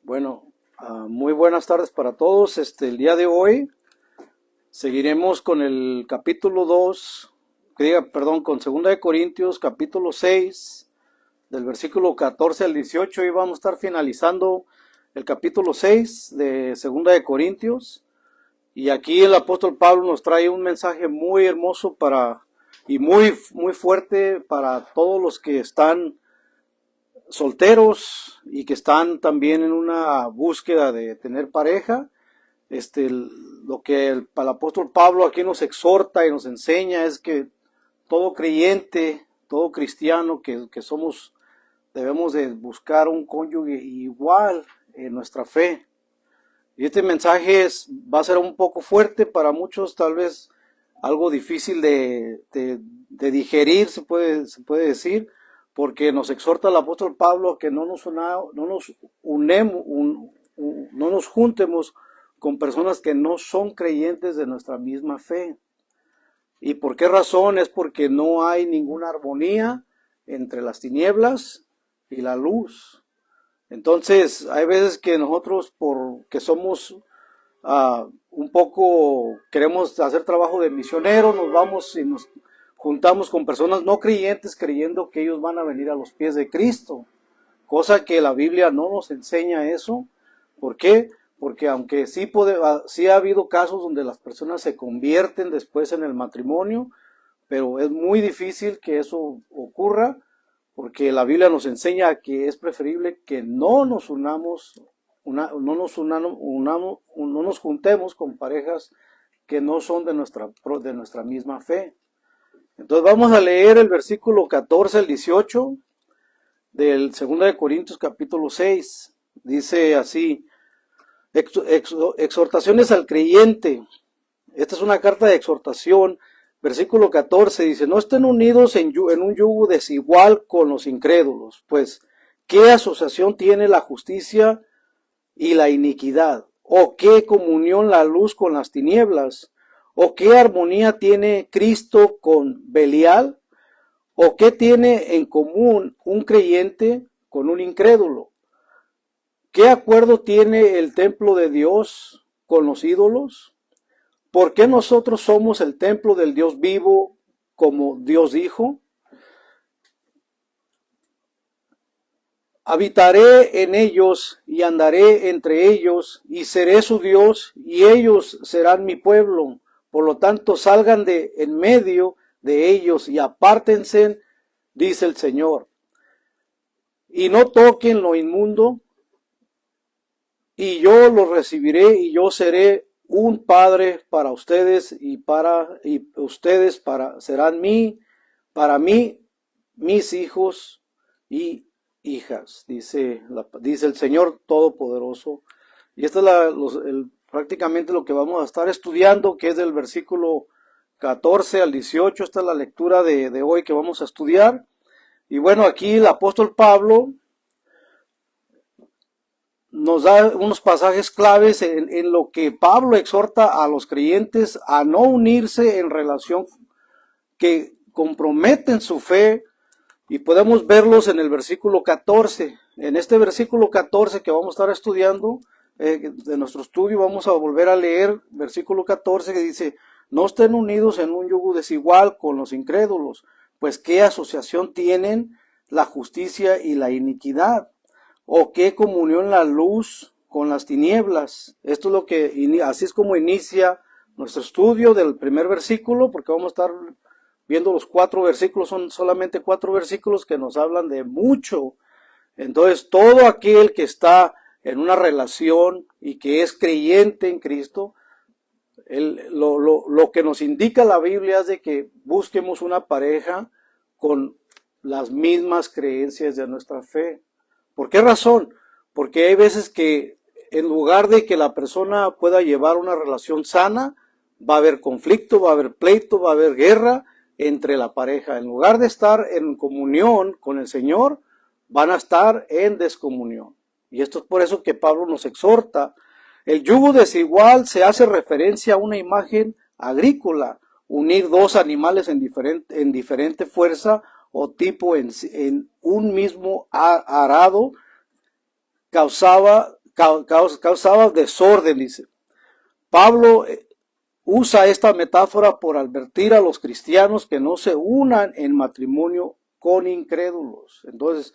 Bueno, muy buenas tardes para todos. El día de hoy seguiremos con el capítulo 2, con 2 Corintios, capítulo 6, del versículo 14 al 18, y vamos a estar finalizando el capítulo 6 de 2 Corintios. Y aquí el apóstol Pablo nos trae un mensaje muy hermoso y muy fuerte para todos los que están solteros y que están también en una búsqueda de tener pareja. Lo que el apóstol Pablo aquí nos exhorta y nos enseña es que todo creyente, todo cristiano que somos, debemos de buscar un cónyuge igual en nuestra fe. Y este mensaje va a ser un poco fuerte para muchos, tal vez algo difícil de digerir, se puede decir, porque nos exhorta el apóstol Pablo a que no nos juntemos con personas que no son creyentes de nuestra misma fe. ¿Y por qué razón? Es porque no hay ninguna armonía entre las tinieblas y la luz. Entonces, hay veces que nosotros, porque somos un poco, queremos hacer trabajo de misionero, nos vamos y nos juntamos con personas no creyentes creyendo que ellos van a venir a los pies de Cristo, cosa que la Biblia no nos enseña eso. ¿Por qué? Porque aunque sí ha habido casos donde las personas se convierten después en el matrimonio, pero es muy difícil que eso ocurra, porque la Biblia nos enseña que es preferible que no nos juntemos con parejas que no son de nuestra misma fe. Entonces vamos a leer el versículo 14 al 18 del 2 Corintios capítulo 6. Dice así: exhortaciones al creyente. Esta es una carta de exhortación. Versículo 14 dice: no estén unidos en un yugo desigual con los incrédulos, pues ¿qué asociación tiene la justicia y la iniquidad? ¿O qué comunión la luz con las tinieblas? ¿O qué armonía tiene Cristo con Belial? ¿O qué tiene en común un creyente con un incrédulo? ¿Qué acuerdo tiene el templo de Dios con los ídolos? ¿Por qué nosotros somos el templo del Dios vivo, como Dios dijo? Habitaré en ellos y andaré entre ellos y seré su Dios y ellos serán mi pueblo. Por lo tanto, salgan de en medio de ellos y apártense, dice el Señor. Y no toquen lo inmundo, y yo los recibiré y yo seré un padre para ustedes y ustedes serán para mí mis hijos y hijas, dice el Señor Todopoderoso. Y esto es prácticamente lo que vamos a estar estudiando, que es del versículo 14 al 18. Esta es la lectura de hoy que vamos a estudiar. Y bueno, aquí el apóstol Pablo nos da unos pasajes claves en lo que Pablo exhorta a los creyentes a no unirse en relación que comprometen su fe, y podemos verlos en el versículo 14. En este versículo 14 que vamos a estar estudiando, de nuestro estudio, vamos a volver a leer versículo 14 que dice: no estén unidos en un yugo desigual con los incrédulos, pues qué asociación tienen la justicia y la iniquidad, o qué comunión la luz con las tinieblas. Esto es así es como inicia nuestro estudio del primer versículo, porque vamos a estar viendo los 4 versículos, son solamente 4 versículos que nos hablan de mucho. Entonces, todo aquel que está en una relación y que es creyente en Cristo, lo que nos indica la Biblia es de que busquemos una pareja con las mismas creencias de nuestra fe. ¿Por qué razón? Porque hay veces que en lugar de que la persona pueda llevar una relación sana, va a haber conflicto, va a haber pleito, va a haber guerra entre la pareja. En lugar de estar en comunión con el Señor, van a estar en descomunión. Y esto es por eso que Pablo nos exhorta. El yugo desigual se hace referencia a una imagen agrícola, unir dos animales en diferente fuerza o tipo en un mismo arado causaba desorden, dice. Pablo usa esta metáfora por advertir a los cristianos que no se unan en matrimonio con incrédulos. Entonces,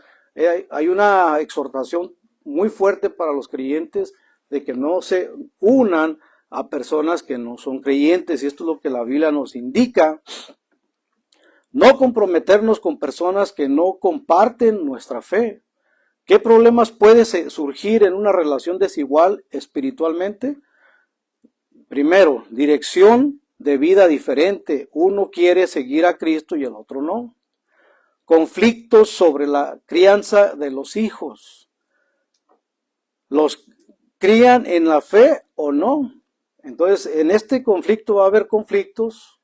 hay una exhortación muy fuerte para los creyentes de que no se unan a personas que no son creyentes, y esto es lo que la Biblia nos indica. No comprometernos con personas que no comparten nuestra fe. ¿Qué problemas puede surgir en una relación desigual espiritualmente? Primero, dirección de vida diferente. Uno quiere seguir a Cristo y el otro no. Conflictos sobre la crianza de los hijos. ¿Los crían en la fe o no? Entonces, en este conflicto va a haber conflictos.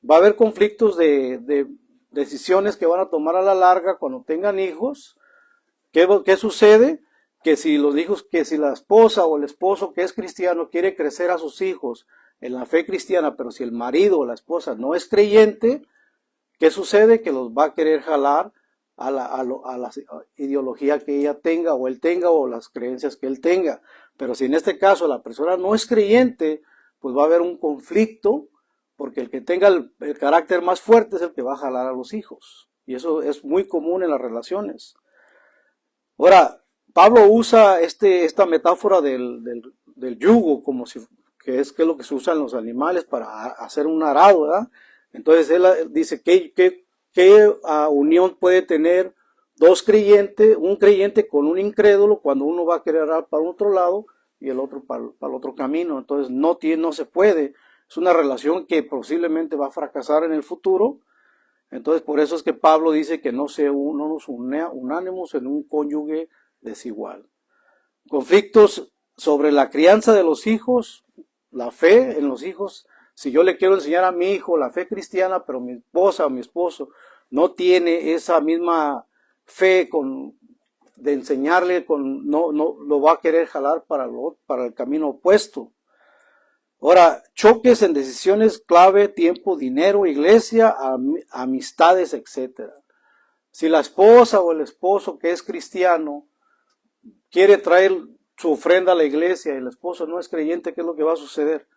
Va a haber conflictos de decisiones que van a tomar a la larga cuando tengan hijos. ¿Qué sucede? Que si la esposa o el esposo que es cristiano quiere crecer a sus hijos en la fe cristiana, pero si el marido o la esposa no es creyente, ¿qué sucede? Que los va a querer jalar a la ideología que ella tenga o él tenga o las creencias que él tenga. Pero si en este caso la persona no es creyente, pues va a haber un conflicto, porque el que tenga el carácter más fuerte es el que va a jalar a los hijos. Y eso es muy común en las relaciones. Ahora, Pablo usa esta metáfora del yugo, que es lo que se usa en los animales para hacer un arado, ¿verdad? Entonces él dice, ¿qué unión puede tener un creyente con un incrédulo cuando uno va a querer arar para otro lado y el otro para el otro camino? Entonces no se puede. Es una relación que posiblemente va a fracasar en el futuro. Entonces por eso es que Pablo dice que no nos unánimos en un cónyuge desigual. Conflictos sobre la crianza de los hijos, la fe en los hijos. Si yo le quiero enseñar a mi hijo la fe cristiana, pero mi esposa o mi esposo no tiene esa misma fe de enseñarle, no lo va a querer jalar para el camino opuesto. Ahora, choques en decisiones clave, tiempo, dinero, iglesia, amistades, etc. Si la esposa o el esposo que es cristiano quiere traer su ofrenda a la iglesia y el esposo no es creyente, ¿qué es lo que va a suceder?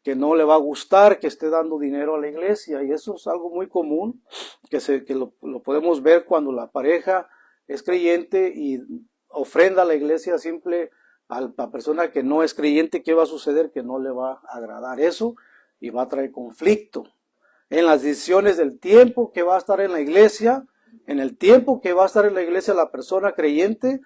Que no le va a gustar que esté dando dinero a la iglesia, y eso es algo muy común, que lo podemos ver cuando la pareja es creyente y ofrenda a la iglesia simple a la persona que no es creyente. ¿Qué va a suceder? Que no le va a agradar eso y va a traer conflicto. En las decisiones del tiempo que va a estar en la iglesia, en el tiempo que va a estar en la iglesia la persona creyente,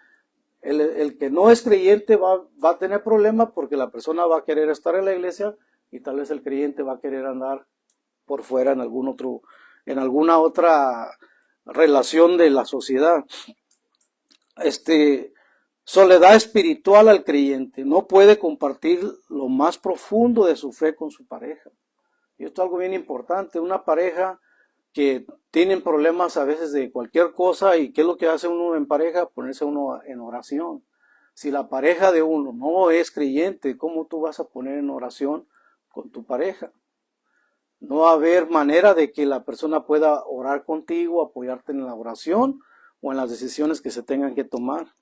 el que no es creyente va a tener problemas porque la persona va a querer estar en la iglesia y tal vez el creyente va a querer andar por fuera en alguna otra relación de la sociedad. Soledad espiritual al creyente. No puede compartir lo más profundo de su fe con su pareja. Y esto es algo bien importante. Una pareja que tienen problemas a veces de cualquier cosa, y ¿qué es lo que hace uno en pareja? Ponerse uno en oración. Si la pareja de uno no es creyente, ¿cómo tú vas a poner en oración con tu pareja? No va a haber manera de que la persona pueda orar contigo, apoyarte en la oración o en las decisiones que se tengan que tomar.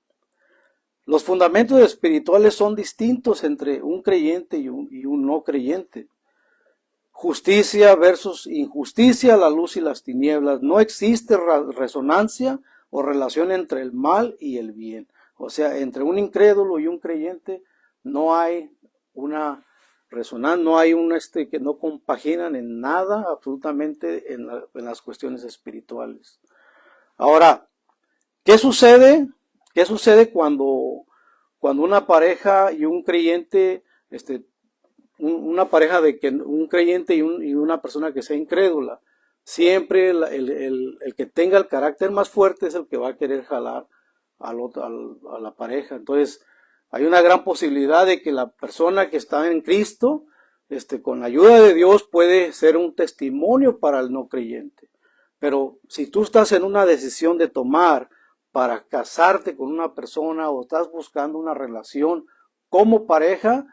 Los fundamentos espirituales son distintos entre un creyente y un no creyente. Justicia versus injusticia, la luz y las tinieblas. No existe resonancia o relación entre el mal y el bien. O sea, entre un incrédulo y un creyente no hay una resonancia, no hay que no compaginan en nada, absolutamente, en las cuestiones espirituales. Ahora, ¿qué sucede? ¿Qué sucede cuando una pareja y un creyente, una pareja de que un creyente y una persona que sea incrédula? Siempre el que tenga el carácter más fuerte es el que va a querer jalar a la pareja. Entonces, hay una gran posibilidad de que la persona que está en Cristo, con la ayuda de Dios, puede ser un testimonio para el no creyente. Pero si tú estás en una decisión de tomar para casarte con una persona o estás buscando una relación como pareja,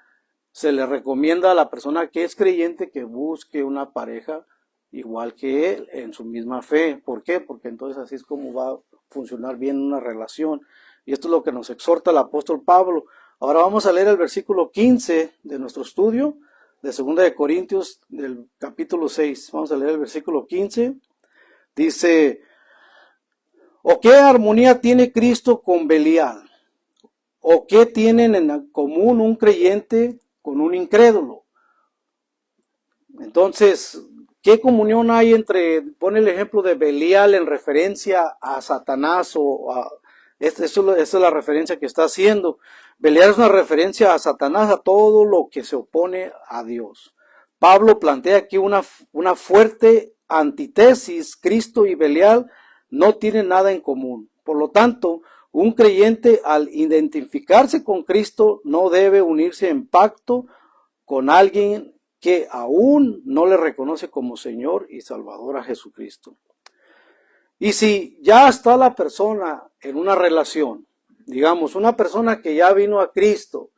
se le recomienda a la persona que es creyente que busque una pareja igual que él, en su misma fe. ¿Por qué? Porque entonces así es como va a funcionar bien una relación. Y esto es lo que nos exhorta el apóstol Pablo. Ahora vamos a leer el versículo 15 de nuestro estudio de 2 de Corintios del capítulo 6. Vamos a leer el versículo 15. Dice, ¿o qué armonía tiene Cristo con Belial? ¿O qué tienen en común un creyente con un incrédulo? Entonces, ¿qué comunión hay entre, pone el ejemplo de Belial en referencia a Satanás o a, esa es la referencia que está haciendo. Belial es una referencia a Satanás, a todo lo que se opone a Dios. Pablo plantea aquí una fuerte antítesis. Cristo y Belial no tienen nada en común. Por lo tanto, un creyente al identificarse con Cristo no debe unirse en pacto con alguien que aún no le reconoce como Señor y Salvador a Jesucristo. Y si ya está la persona en una relación, digamos, una persona que ya vino a Cristo,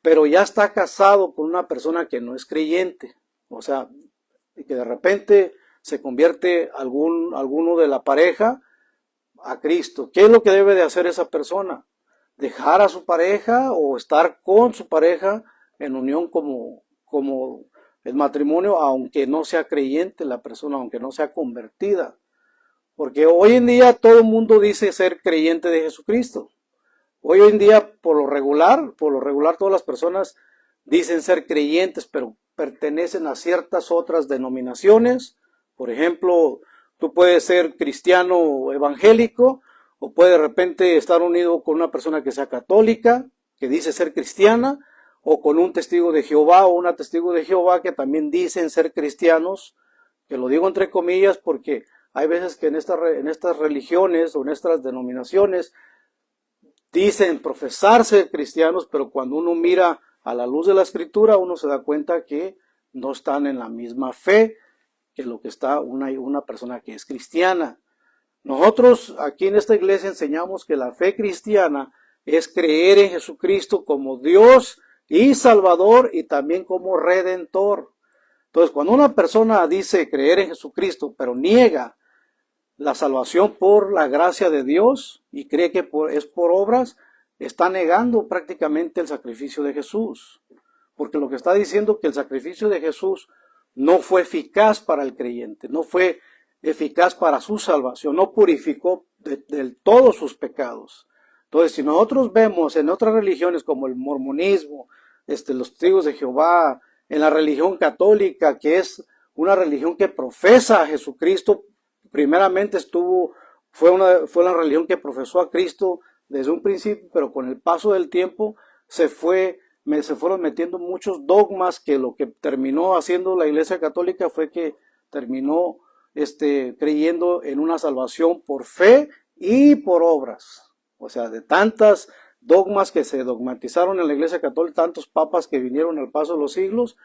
pero ya está casado con una persona que no es creyente, o sea, que de repente se convierte alguno de la pareja a Cristo, ¿qué es lo que debe de hacer esa persona? ¿Dejar a su pareja o estar con su pareja en unión como el matrimonio, aunque no sea creyente la persona, aunque no sea convertida? Porque hoy en día todo el mundo dice ser creyente de Jesucristo. Hoy en día, por lo regular todas las personas dicen ser creyentes, pero pertenecen a ciertas otras denominaciones. Por ejemplo, tú puedes ser cristiano evangélico, o puede de repente estar unido con una persona que sea católica, que dice ser cristiana, o con un testigo de Jehová o una testigo de Jehová que también dicen ser cristianos, que lo digo entre comillas porque hay veces que en estas religiones o en estas denominaciones dicen profesarse cristianos, pero cuando uno mira a la luz de la Escritura, uno se da cuenta que no están en la misma fe que lo que está una persona que es cristiana. Nosotros aquí en esta iglesia enseñamos que la fe cristiana es creer en Jesucristo como Dios y Salvador y también como Redentor. Entonces, cuando una persona dice creer en Jesucristo, pero niega la salvación por la gracia de Dios y cree que es por obras, está negando prácticamente el sacrificio de Jesús. Porque lo que está diciendo es que el sacrificio de Jesús no fue eficaz para el creyente, no fue eficaz para su salvación, no purificó del todo sus pecados. Entonces, si nosotros vemos en otras religiones como el mormonismo, los testigos de Jehová, en la religión católica, que es una religión que profesa a Jesucristo, primeramente fue una religión que profesó a Cristo desde un principio, pero con el paso del tiempo se fueron metiendo muchos dogmas, que lo que terminó haciendo la Iglesia Católica fue que terminó creyendo en una salvación por fe y por obras. O sea, de tantas dogmas que se dogmatizaron en la Iglesia Católica, tantos papas que vinieron al paso de los siglos,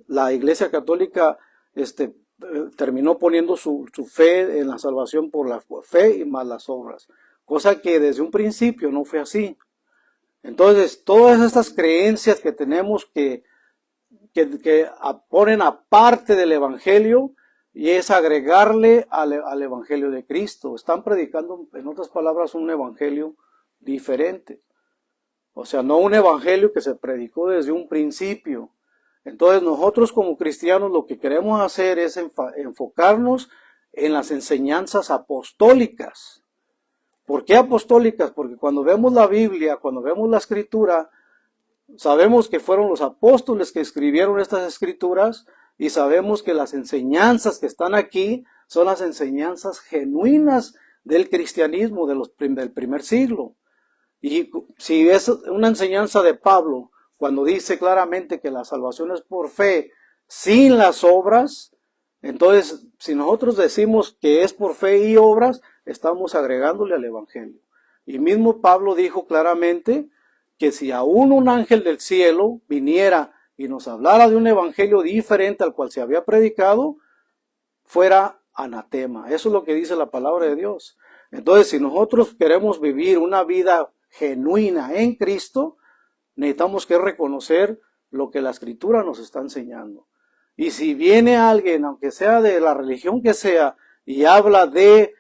la Iglesia Católica terminó poniendo su fe en la salvación por la fe y más las obras, cosa que desde un principio no fue así. Entonces, todas estas creencias que tenemos que ponen aparte del Evangelio, y es agregarle al Evangelio de Cristo. Están predicando, en otras palabras, un Evangelio diferente. O sea, no un Evangelio que se predicó desde un principio. Entonces nosotros como cristianos lo que queremos hacer es enfocarnos en las enseñanzas apostólicas. ¿Por qué apostólicas? Porque cuando vemos la Biblia, cuando vemos la Escritura, sabemos que fueron los apóstoles que escribieron estas Escrituras y sabemos que las enseñanzas que están aquí son las enseñanzas genuinas del cristianismo del primer siglo. Y si es una enseñanza de Pablo, cuando dice claramente que la salvación es por fe, sin las obras, entonces si nosotros decimos que es por fe y obras, estamos agregándole al Evangelio. Y mismo Pablo dijo claramente que si aún un ángel del cielo viniera y nos hablara de un evangelio diferente al cual se había predicado, fuera anatema. Eso es lo que dice la palabra de Dios. Entonces, si nosotros queremos vivir una vida genuina en Cristo, necesitamos que reconocer lo que la Escritura nos está enseñando. Y si viene alguien, aunque sea de la religión que sea, y habla de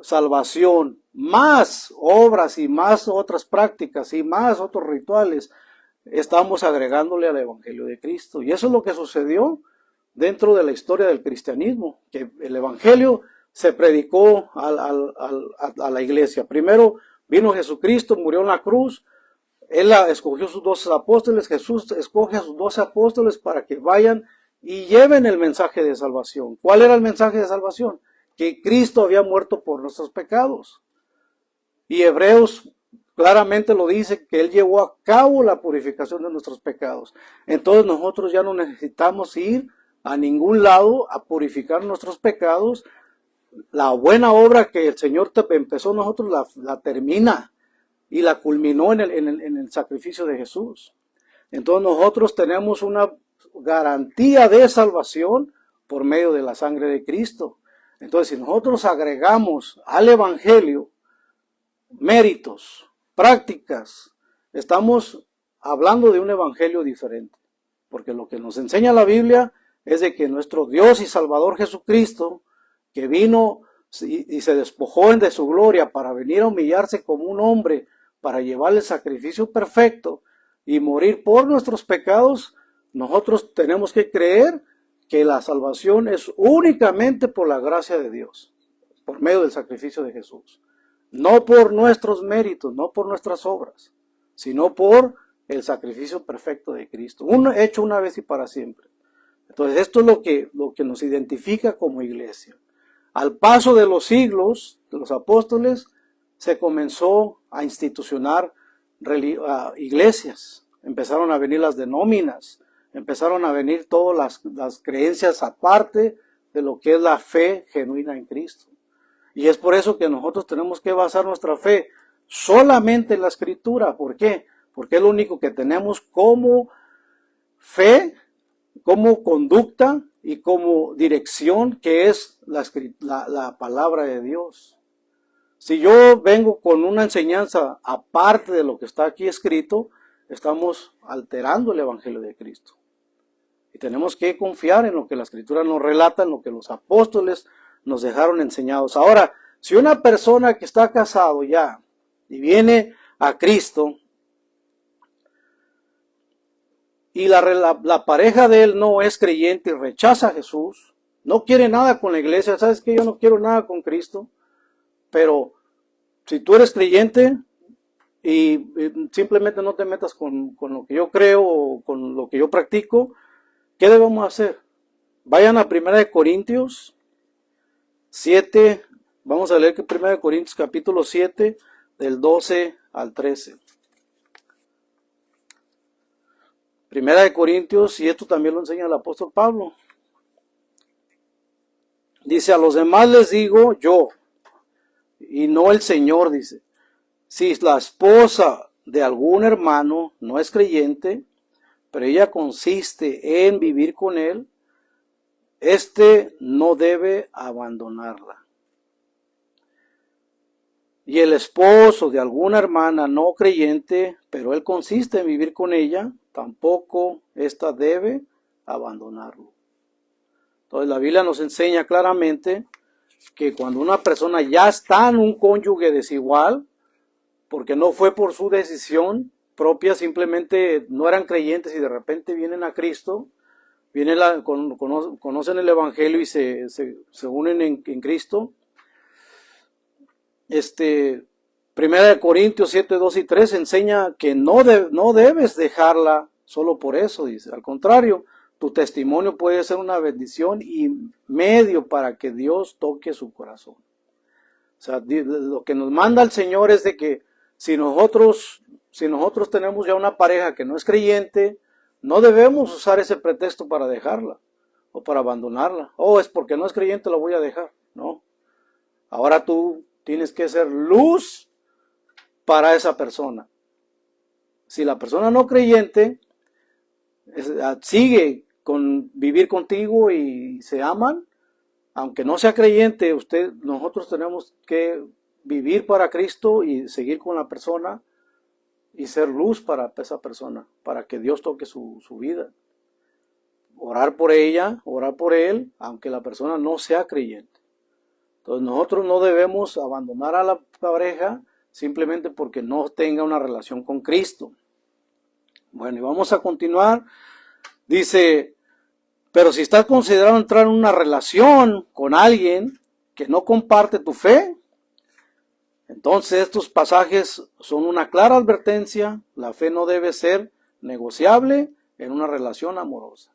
salvación, más obras y más otras prácticas y más otros rituales, estamos agregándole al Evangelio de Cristo. Y eso es lo que sucedió dentro de la historia del cristianismo, que el Evangelio se predicó a la iglesia. Primero vino Jesucristo, murió en la cruz, Él escogió sus 12 apóstoles, Jesús escoge a sus 12 apóstoles para que vayan y lleven el mensaje de salvación. ¿Cuál era el mensaje de salvación? Que Cristo había muerto por nuestros pecados. Y Hebreos claramente lo dice, que Él llevó a cabo la purificación de nuestros pecados. Entonces nosotros ya no necesitamos ir a ningún lado a purificar nuestros pecados. La buena obra que el Señor empezó nosotros la termina y la culminó en el sacrificio de Jesús. Entonces nosotros tenemos una garantía de salvación por medio de la sangre de Cristo. Entonces si nosotros agregamos al Evangelio méritos, prácticas, estamos hablando de un evangelio diferente, porque lo que nos enseña la Biblia es de que nuestro Dios y Salvador Jesucristo, que vino y se despojó de su gloria para venir a humillarse como un hombre, para llevar el sacrificio perfecto y morir por nuestros pecados, nosotros tenemos que creer que la salvación es únicamente por la gracia de Dios, por medio del sacrificio de Jesús. No por nuestros méritos, no por nuestras obras, sino por el sacrificio perfecto de Cristo, hecho una vez y para siempre. Entonces esto es lo que nos identifica como iglesia. Al paso de los siglos, de los apóstoles, se comenzó a institucionar iglesias. Empezaron a venir las denóminas, empezaron a venir todas las creencias aparte de lo que es la fe genuina en Cristo. Y es por eso que nosotros tenemos que basar nuestra fe solamente en la Escritura. ¿Por qué? Porque es lo único que tenemos como fe, como conducta y como dirección, que es la palabra de Dios. Si yo vengo con una enseñanza aparte de lo que está aquí escrito, estamos alterando el Evangelio de Cristo. Y tenemos que confiar en lo que la Escritura nos relata, en lo que los apóstoles nos dejaron enseñados. Ahora, si una persona que está casado ya y viene a Cristo y la pareja de él no es creyente y rechaza a Jesús, no quiere nada con la iglesia, ¿sabes qué? Yo no quiero nada con Cristo, pero si tú eres creyente y simplemente no te metas con lo que yo creo o con lo que yo practico, ¿qué debemos hacer? Vayan a 1 Corintios 7, vamos a leer que 1 Corintios capítulo 7, del 12 al 13. 1 Corintios, y esto también lo enseña el apóstol Pablo. Dice, a los demás les digo yo, y no el Señor, dice, si la esposa de algún hermano no es creyente, pero ella consiste en vivir con él, no debe abandonarla. Y el esposo de alguna hermana no creyente, pero él consiste en vivir con ella, tampoco ésta debe abandonarlo. Entonces la Biblia nos enseña claramente que cuando una persona ya está en un cónyuge desigual, porque no fue por su decisión propia, simplemente no eran creyentes y de repente vienen a Cristo, conocen el Evangelio y se unen en Cristo. 1 Corintios 7, 2 y 3 enseña que no debes dejarla solo por eso, dice. Al contrario, tu testimonio puede ser una bendición y medio para que Dios toque su corazón. O sea, lo que nos manda el Señor es de que si nosotros tenemos ya una pareja que no es creyente, no debemos usar ese pretexto para dejarla o para abandonarla. Es porque no es creyente, la voy a dejar. No. Ahora tú tienes que ser luz para esa persona. Si la persona no creyente sigue con vivir contigo y se aman, aunque no sea creyente, nosotros tenemos que vivir para Cristo y seguir con la persona y ser luz para esa persona, para que Dios toque su vida. Orar por ella, orar por él, aunque la persona no sea creyente. Entonces nosotros no debemos abandonar a la pareja simplemente porque no tenga una relación con Cristo. Bueno, y vamos a continuar. Dice, pero si estás considerando entrar en una relación con alguien que no comparte tu fe, entonces estos pasajes son una clara advertencia. La fe no debe ser negociable en una relación amorosa.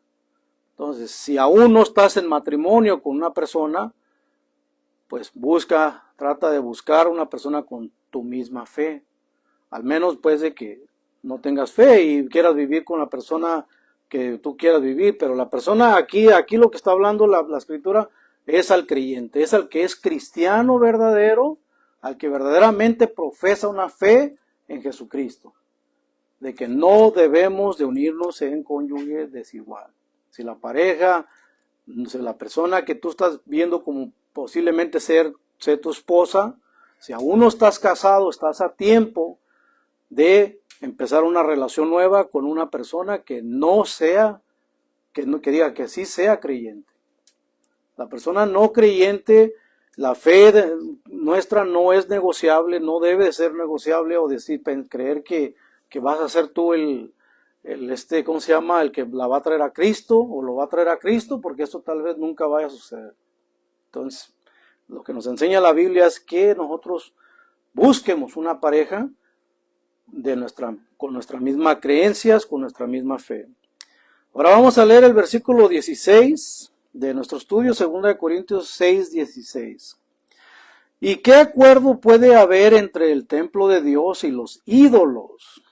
Entonces, si aún no estás en matrimonio con una persona, pues trata de buscar una persona con tu misma fe. Al menos pues de que no tengas fe y quieras vivir con la persona que tú quieras vivir, pero la persona aquí lo que está hablando la escritura es al creyente, es al que es cristiano verdadero, al que verdaderamente profesa una fe en Jesucristo, de que no debemos de unirnos en cónyuge desigual. Si la pareja, si la persona que tú estás viendo como posiblemente ser tu esposa, si aún no estás casado, estás a tiempo de empezar una relación nueva con una persona que no sea, que diga que sí sea creyente. La persona no creyente, la fe nuestra no es negociable, no debe ser negociable o decir, creer que vas a ser tú ¿cómo se llama? El que la va a traer a Cristo o lo va a traer a Cristo, porque eso tal vez nunca vaya a suceder. Entonces, lo que nos enseña la Biblia es que nosotros busquemos una pareja con nuestras mismas creencias, con nuestra misma fe. Ahora vamos a leer el versículo 16 de nuestro estudio, 2 Corintios 6, 16. ¿Y qué acuerdo puede haber entre el templo de Dios y los ídolos?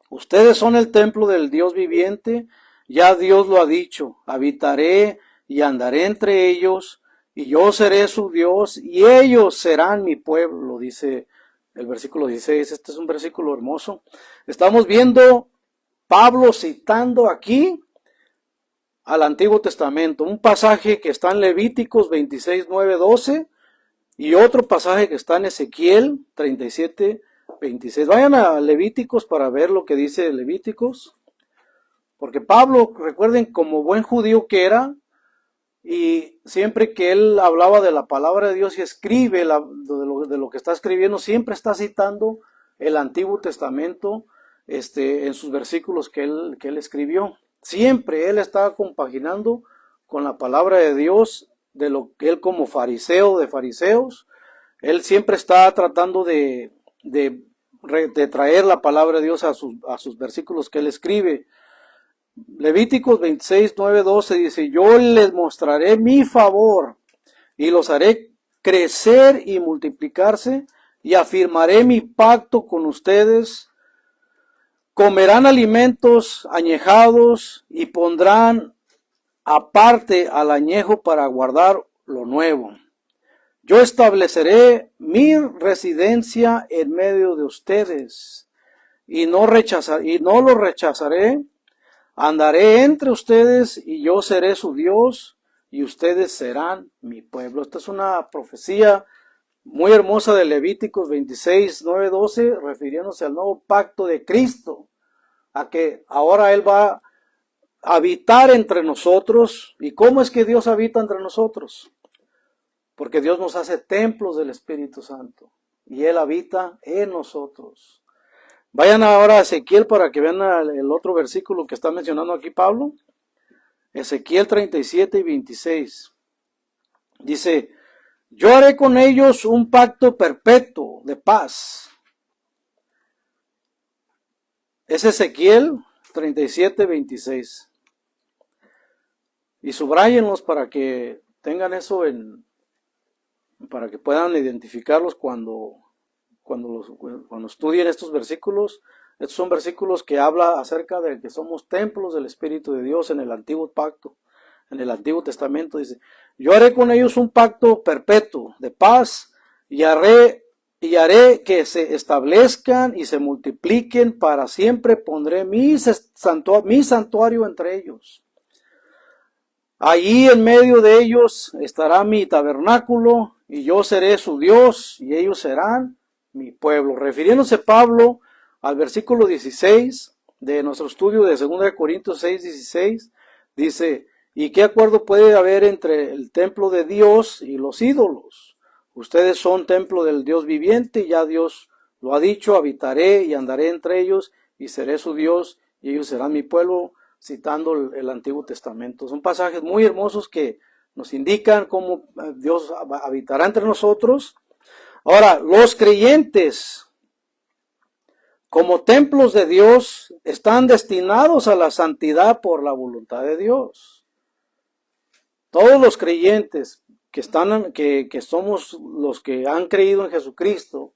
Ustedes son el templo del Dios viviente, ya Dios lo ha dicho, habitaré y andaré entre ellos, y yo seré su Dios, y ellos serán mi pueblo, dice el versículo 16. Este es un versículo hermoso. Estamos viendo Pablo citando aquí al Antiguo Testamento, un pasaje que está en Levíticos 26, 9, 12, y otro pasaje que está en Ezequiel 37, 26. Vayan a Levíticos para ver lo que dice Levíticos, porque Pablo, recuerden, como buen judío que era, y siempre que él hablaba de la palabra de Dios y escribe de lo que está escribiendo, siempre está citando el Antiguo Testamento en sus versículos que él escribió. Siempre él está compaginando con la palabra de Dios, de lo que él como fariseo de fariseos, él siempre está tratando de traer la palabra de Dios a sus versículos que él escribe. Levíticos 26, 9, 12 dice, yo les mostraré mi favor y los haré crecer y multiplicarse y afirmaré mi pacto con ustedes. Comerán alimentos añejados y pondrán aparte al añejo para guardar lo nuevo. Yo estableceré mi residencia en medio de ustedes y no lo rechazaré. Andaré entre ustedes y yo seré su Dios y ustedes serán mi pueblo. Esta es una profecía muy hermosa de Levíticos 26, 9, 12, refiriéndose al nuevo pacto de Cristo, a que ahora Él va a habitar entre nosotros. ¿Y cómo es que Dios habita entre nosotros? Porque Dios nos hace templos del Espíritu Santo y Él habita en nosotros. Vayan ahora a Ezequiel para que vean el otro versículo que está mencionando aquí Pablo. Ezequiel 37 y 26. Dice, yo haré con ellos un pacto perpetuo de paz. Es Ezequiel 37, 26. Y subrayenlos para que tengan eso para que puedan identificarlos cuando estudien estos versículos. Estos son versículos que habla acerca de que somos templos del Espíritu de Dios en el Antiguo Pacto, en el Antiguo Testamento. Dice, yo haré con ellos un pacto perpetuo de paz y haré que se establezcan y se multipliquen para siempre. Pondré mi santuario entre ellos. Allí en medio de ellos estará mi tabernáculo y yo seré su Dios y ellos serán mi pueblo. Refiriéndose Pablo al versículo 16 de nuestro estudio de 2 Corintios 6, 16, dice, ¿y qué acuerdo puede haber entre el templo de Dios y los ídolos? Ustedes son templo del Dios viviente, ya Dios lo ha dicho, habitaré y andaré entre ellos, y seré su Dios y ellos serán mi pueblo, citando el Antiguo Testamento. Son pasajes muy hermosos que nos indican cómo Dios habitará entre nosotros. Ahora, los creyentes, como templos de Dios, están destinados a la santidad por la voluntad de Dios. Todos los creyentes que somos los que han creído en Jesucristo,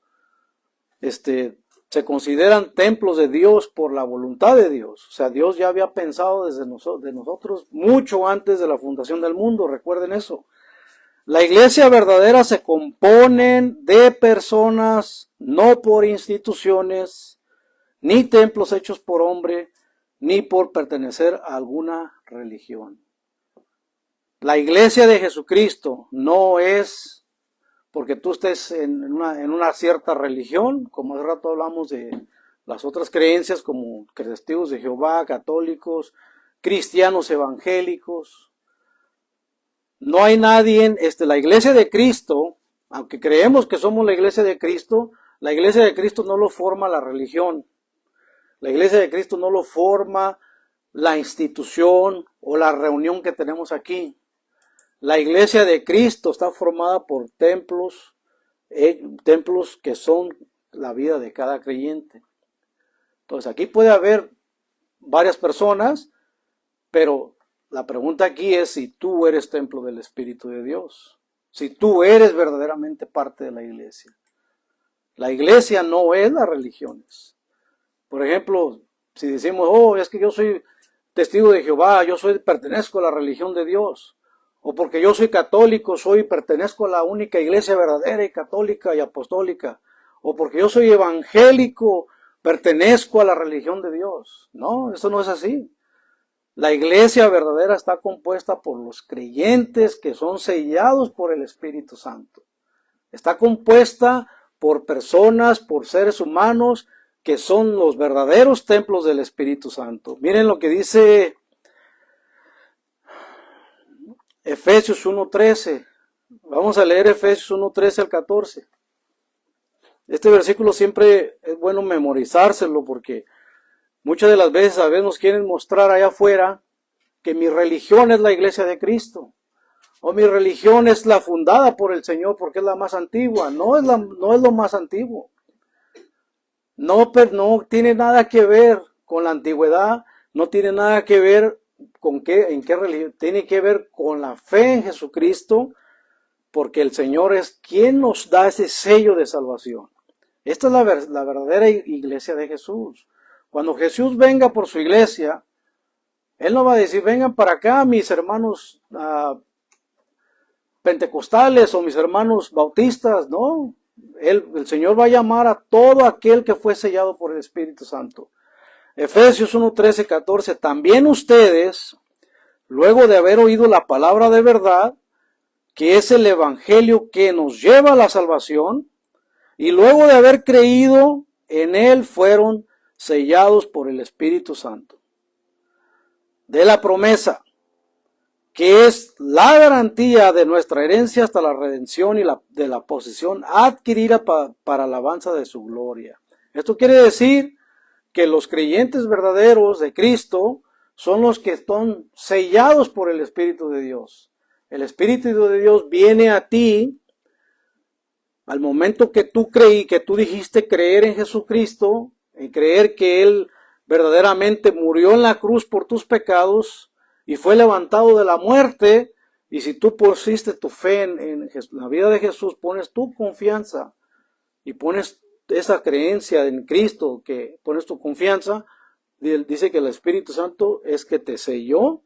se consideran templos de Dios por la voluntad de Dios. O sea, Dios ya había pensado de nosotros mucho antes de la fundación del mundo, recuerden eso. La iglesia verdadera se compone de personas, no por instituciones, ni templos hechos por hombre, ni por pertenecer a alguna religión. La iglesia de Jesucristo no es porque tú estés en una cierta religión, como hace rato hablamos de las otras creencias como testigos de Jehová, católicos, cristianos evangélicos. No hay nadie, la iglesia de Cristo, aunque creemos que somos la iglesia de Cristo no lo forma la religión. La iglesia de Cristo no lo forma la institución o la reunión que tenemos aquí. La iglesia de Cristo está formada por templos que son la vida de cada creyente. Entonces aquí puede haber varias personas, pero la pregunta aquí es si tú eres templo del Espíritu de Dios, si tú eres verdaderamente parte de la iglesia. La iglesia no es las religiones. Por ejemplo, si decimos, es que yo soy testigo de Jehová, pertenezco a la religión de Dios, o porque yo soy católico, pertenezco a la única iglesia verdadera y católica y apostólica, o porque yo soy evangélico, pertenezco a la religión de Dios. No, eso no es así. La iglesia verdadera está compuesta por los creyentes que son sellados por el Espíritu Santo. Está compuesta por personas, por seres humanos que son los verdaderos templos del Espíritu Santo. Miren lo que dice Efesios 1:13. Vamos a leer Efesios 1:13 al 14. Este versículo siempre es bueno memorizárselo porque muchas de las veces nos quieren mostrar allá afuera que mi religión es la iglesia de Cristo. O mi religión es la fundada por el Señor porque es la más antigua. No es lo más antiguo. No tiene nada que ver con la antigüedad. No tiene nada que ver en qué religión. Tiene que ver con la fe en Jesucristo. Porque el Señor es quien nos da ese sello de salvación. Esta es la verdadera iglesia de Jesús. Cuando Jesús venga por su iglesia, Él no va a decir, vengan para acá mis hermanos pentecostales o mis hermanos bautistas, no. El Señor va a llamar a todo aquel que fue sellado por el Espíritu Santo. Efesios 1:13, 14, también ustedes, luego de haber oído la palabra de verdad, que es el evangelio que nos lleva a la salvación, y luego de haber creído en él fueron sellados por el Espíritu Santo. De la promesa, que es la garantía de nuestra herencia hasta la redención y de la posesión adquirida para alabanza de su gloria. Esto quiere decir que los creyentes verdaderos de Cristo son los que están sellados por el Espíritu de Dios. El Espíritu de Dios viene a ti al momento que tú dijiste creer en Jesucristo, en creer que Él verdaderamente murió en la cruz por tus pecados y fue levantado de la muerte. Y si tú pusiste tu fe en la vida de Jesús, pones tu confianza y pones esa creencia en Cristo, que pones tu confianza, dice que el Espíritu Santo es que te selló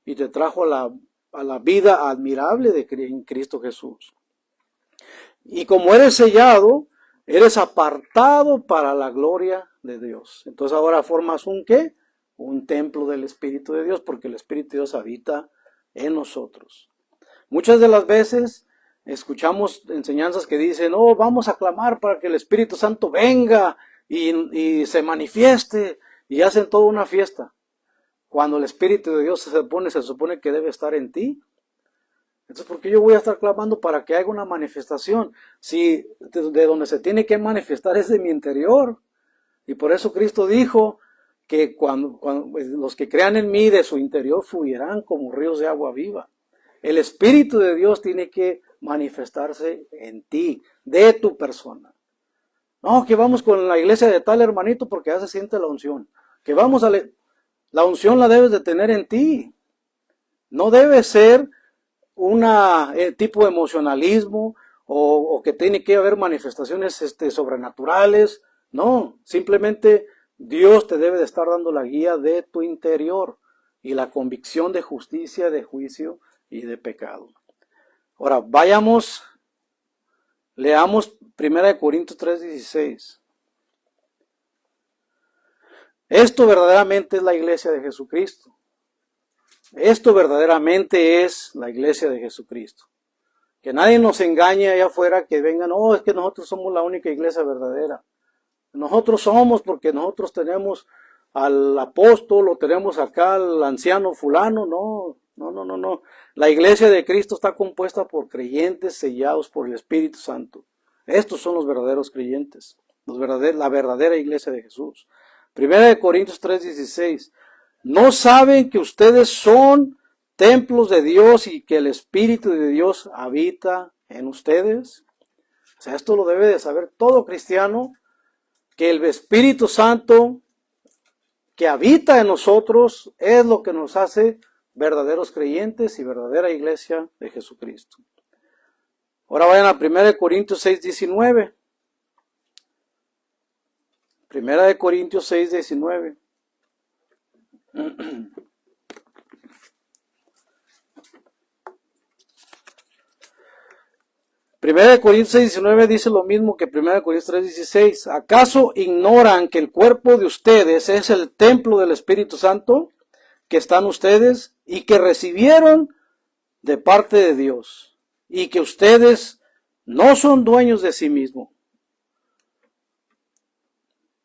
y te trajo a la vida admirable en Cristo Jesús. Y como eres sellado, eres apartado para la gloria de Dios. Entonces ahora formas ¿qué? Un templo del Espíritu de Dios, porque el Espíritu de Dios habita en nosotros. Muchas de las veces escuchamos enseñanzas que dicen, vamos a clamar para que el Espíritu Santo venga y se manifieste, y hacen toda una fiesta. Cuando el Espíritu de Dios se supone que debe estar en ti. Entonces, ¿por qué yo voy a estar clamando para que haya una manifestación? Si de donde se tiene que manifestar es de mi interior. Y por eso Cristo dijo que cuando los que crean en mí, de su interior fluirán como ríos de agua viva. El Espíritu de Dios tiene que manifestarse en ti, de tu persona. No, que vamos con la iglesia de tal hermanito porque ya se siente la unción. Que vamos a... La unción la debes de tener en ti. No debe ser un tipo de emocionalismo o que tiene que haber manifestaciones sobrenaturales. No, simplemente Dios te debe de estar dando la guía de tu interior y la convicción de justicia, de juicio y de pecado. Ahora, leamos 1 Corintios 3:16. Esto verdaderamente es la iglesia de Jesucristo. Esto verdaderamente es la iglesia de Jesucristo. Que nadie nos engañe allá afuera, que vengan, es que nosotros somos la única iglesia verdadera. Nosotros somos porque nosotros tenemos al apóstol, o tenemos acá al anciano fulano. No. La iglesia de Cristo está compuesta por creyentes sellados por el Espíritu Santo. Estos son los verdaderos creyentes, la verdadera iglesia de Jesús. 1 Corintios 3:16. ¿No saben que ustedes son templos de Dios y que el Espíritu de Dios habita en ustedes? O sea, esto lo debe de saber todo cristiano, que el Espíritu Santo que habita en nosotros es lo que nos hace verdaderos creyentes y verdadera iglesia de Jesucristo. Ahora vayan a 1 Corintios 6:19. 1 Corintios 6:19. 1 Corintios 6:19 dice lo mismo que 1 Corintios 3:16. ¿Acaso ignoran que el cuerpo de ustedes es el templo del Espíritu Santo que están ustedes y que recibieron de parte de Dios, y que ustedes no son dueños de sí mismos?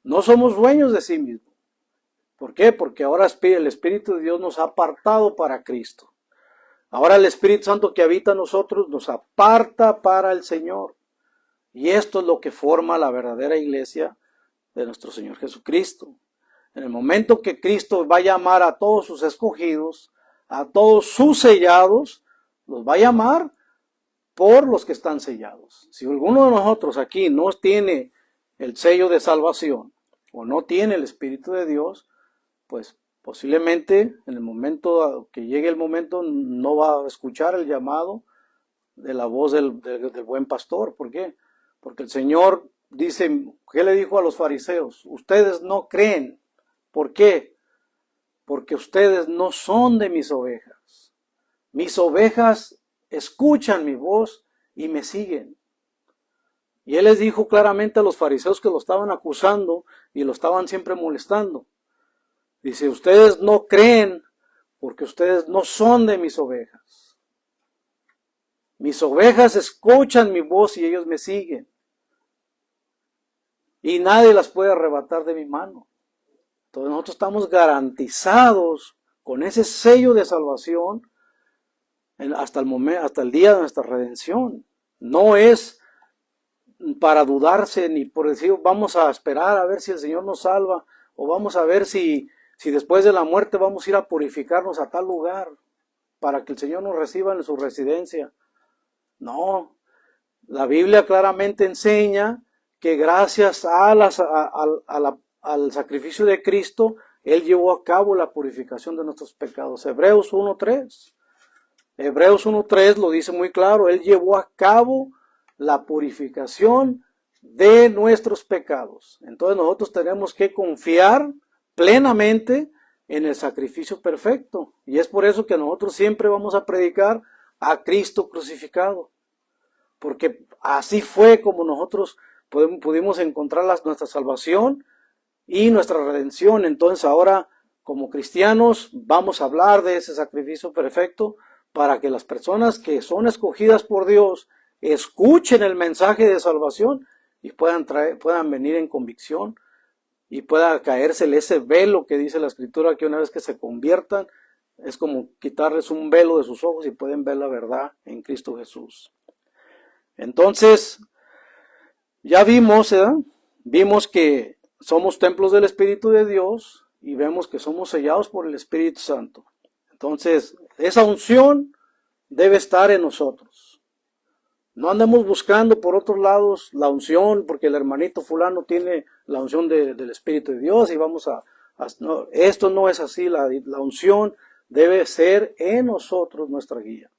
No somos dueños de sí mismos. ¿Por qué? Porque ahora el Espíritu de Dios nos ha apartado para Cristo. Ahora el Espíritu Santo que habita en nosotros nos aparta para el Señor. Y esto es lo que forma la verdadera iglesia de nuestro Señor Jesucristo. En el momento que Cristo va a llamar a todos sus escogidos, a todos sus sellados, los va a llamar por los que están sellados. Si alguno de nosotros aquí no tiene el sello de salvación o no tiene el Espíritu de Dios, pues posiblemente en el momento que llegue el momento no va a escuchar el llamado de la voz del buen pastor. ¿Por qué? Porque el Señor dice, ¿qué le dijo a los fariseos? Ustedes no creen. ¿Por qué? Porque ustedes no son de mis ovejas. Mis ovejas escuchan mi voz y me siguen. Y Él les dijo claramente a los fariseos que lo estaban acusando y lo estaban siempre molestando. Dice, ustedes no creen porque ustedes no son de mis ovejas. Mis ovejas escuchan mi voz y ellos me siguen. Y nadie las puede arrebatar de mi mano. Entonces nosotros estamos garantizados con ese sello de salvación hasta el día de nuestra redención. No es para dudarse ni por decir vamos a esperar a ver si el Señor nos salva, o vamos a ver si después de la muerte vamos a ir a purificarnos a tal lugar para que el Señor nos reciba en su residencia. No, la Biblia claramente enseña que gracias al sacrificio de Cristo, Él llevó a cabo la purificación de nuestros pecados. Hebreos 1:3. Hebreos 1:3 lo dice muy claro, Él llevó a cabo la purificación de nuestros pecados. Entonces nosotros tenemos que confiar plenamente en el sacrificio perfecto. Y es por eso que nosotros siempre vamos a predicar a Cristo crucificado. Porque así fue como nosotros pudimos encontrar nuestra salvación y nuestra redención. Entonces ahora, como cristianos, vamos a hablar de ese sacrificio perfecto para que las personas que son escogidas por Dios escuchen el mensaje de salvación y puedan venir en convicción y pueda caérsele ese velo que dice la Escritura, que una vez que se conviertan, es como quitarles un velo de sus ojos y pueden ver la verdad en Cristo Jesús. Entonces, ya vimos que somos templos del Espíritu de Dios y vemos que somos sellados por el Espíritu Santo. Entonces, esa unción debe estar en nosotros. No andemos buscando por otros lados la unción, porque el hermanito fulano tiene la unción del Espíritu de Dios y vamos no, esto no es así. La unción debe ser en nosotros nuestra guía.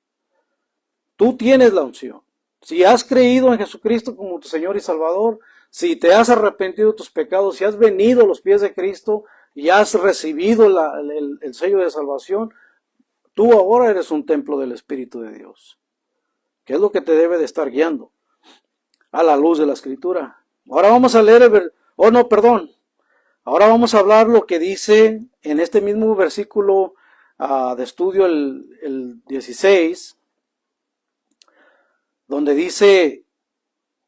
Tú tienes la unción. Si has creído en Jesucristo como tu Señor y Salvador, si te has arrepentido de tus pecados, si has venido a los pies de Cristo y has recibido el sello de salvación, tú ahora eres un templo del Espíritu de Dios, que es lo que te debe de estar guiando a la luz de la Escritura. Ahora vamos a leer ahora vamos a hablar lo que dice en este mismo versículo de estudio, el 16, donde dice,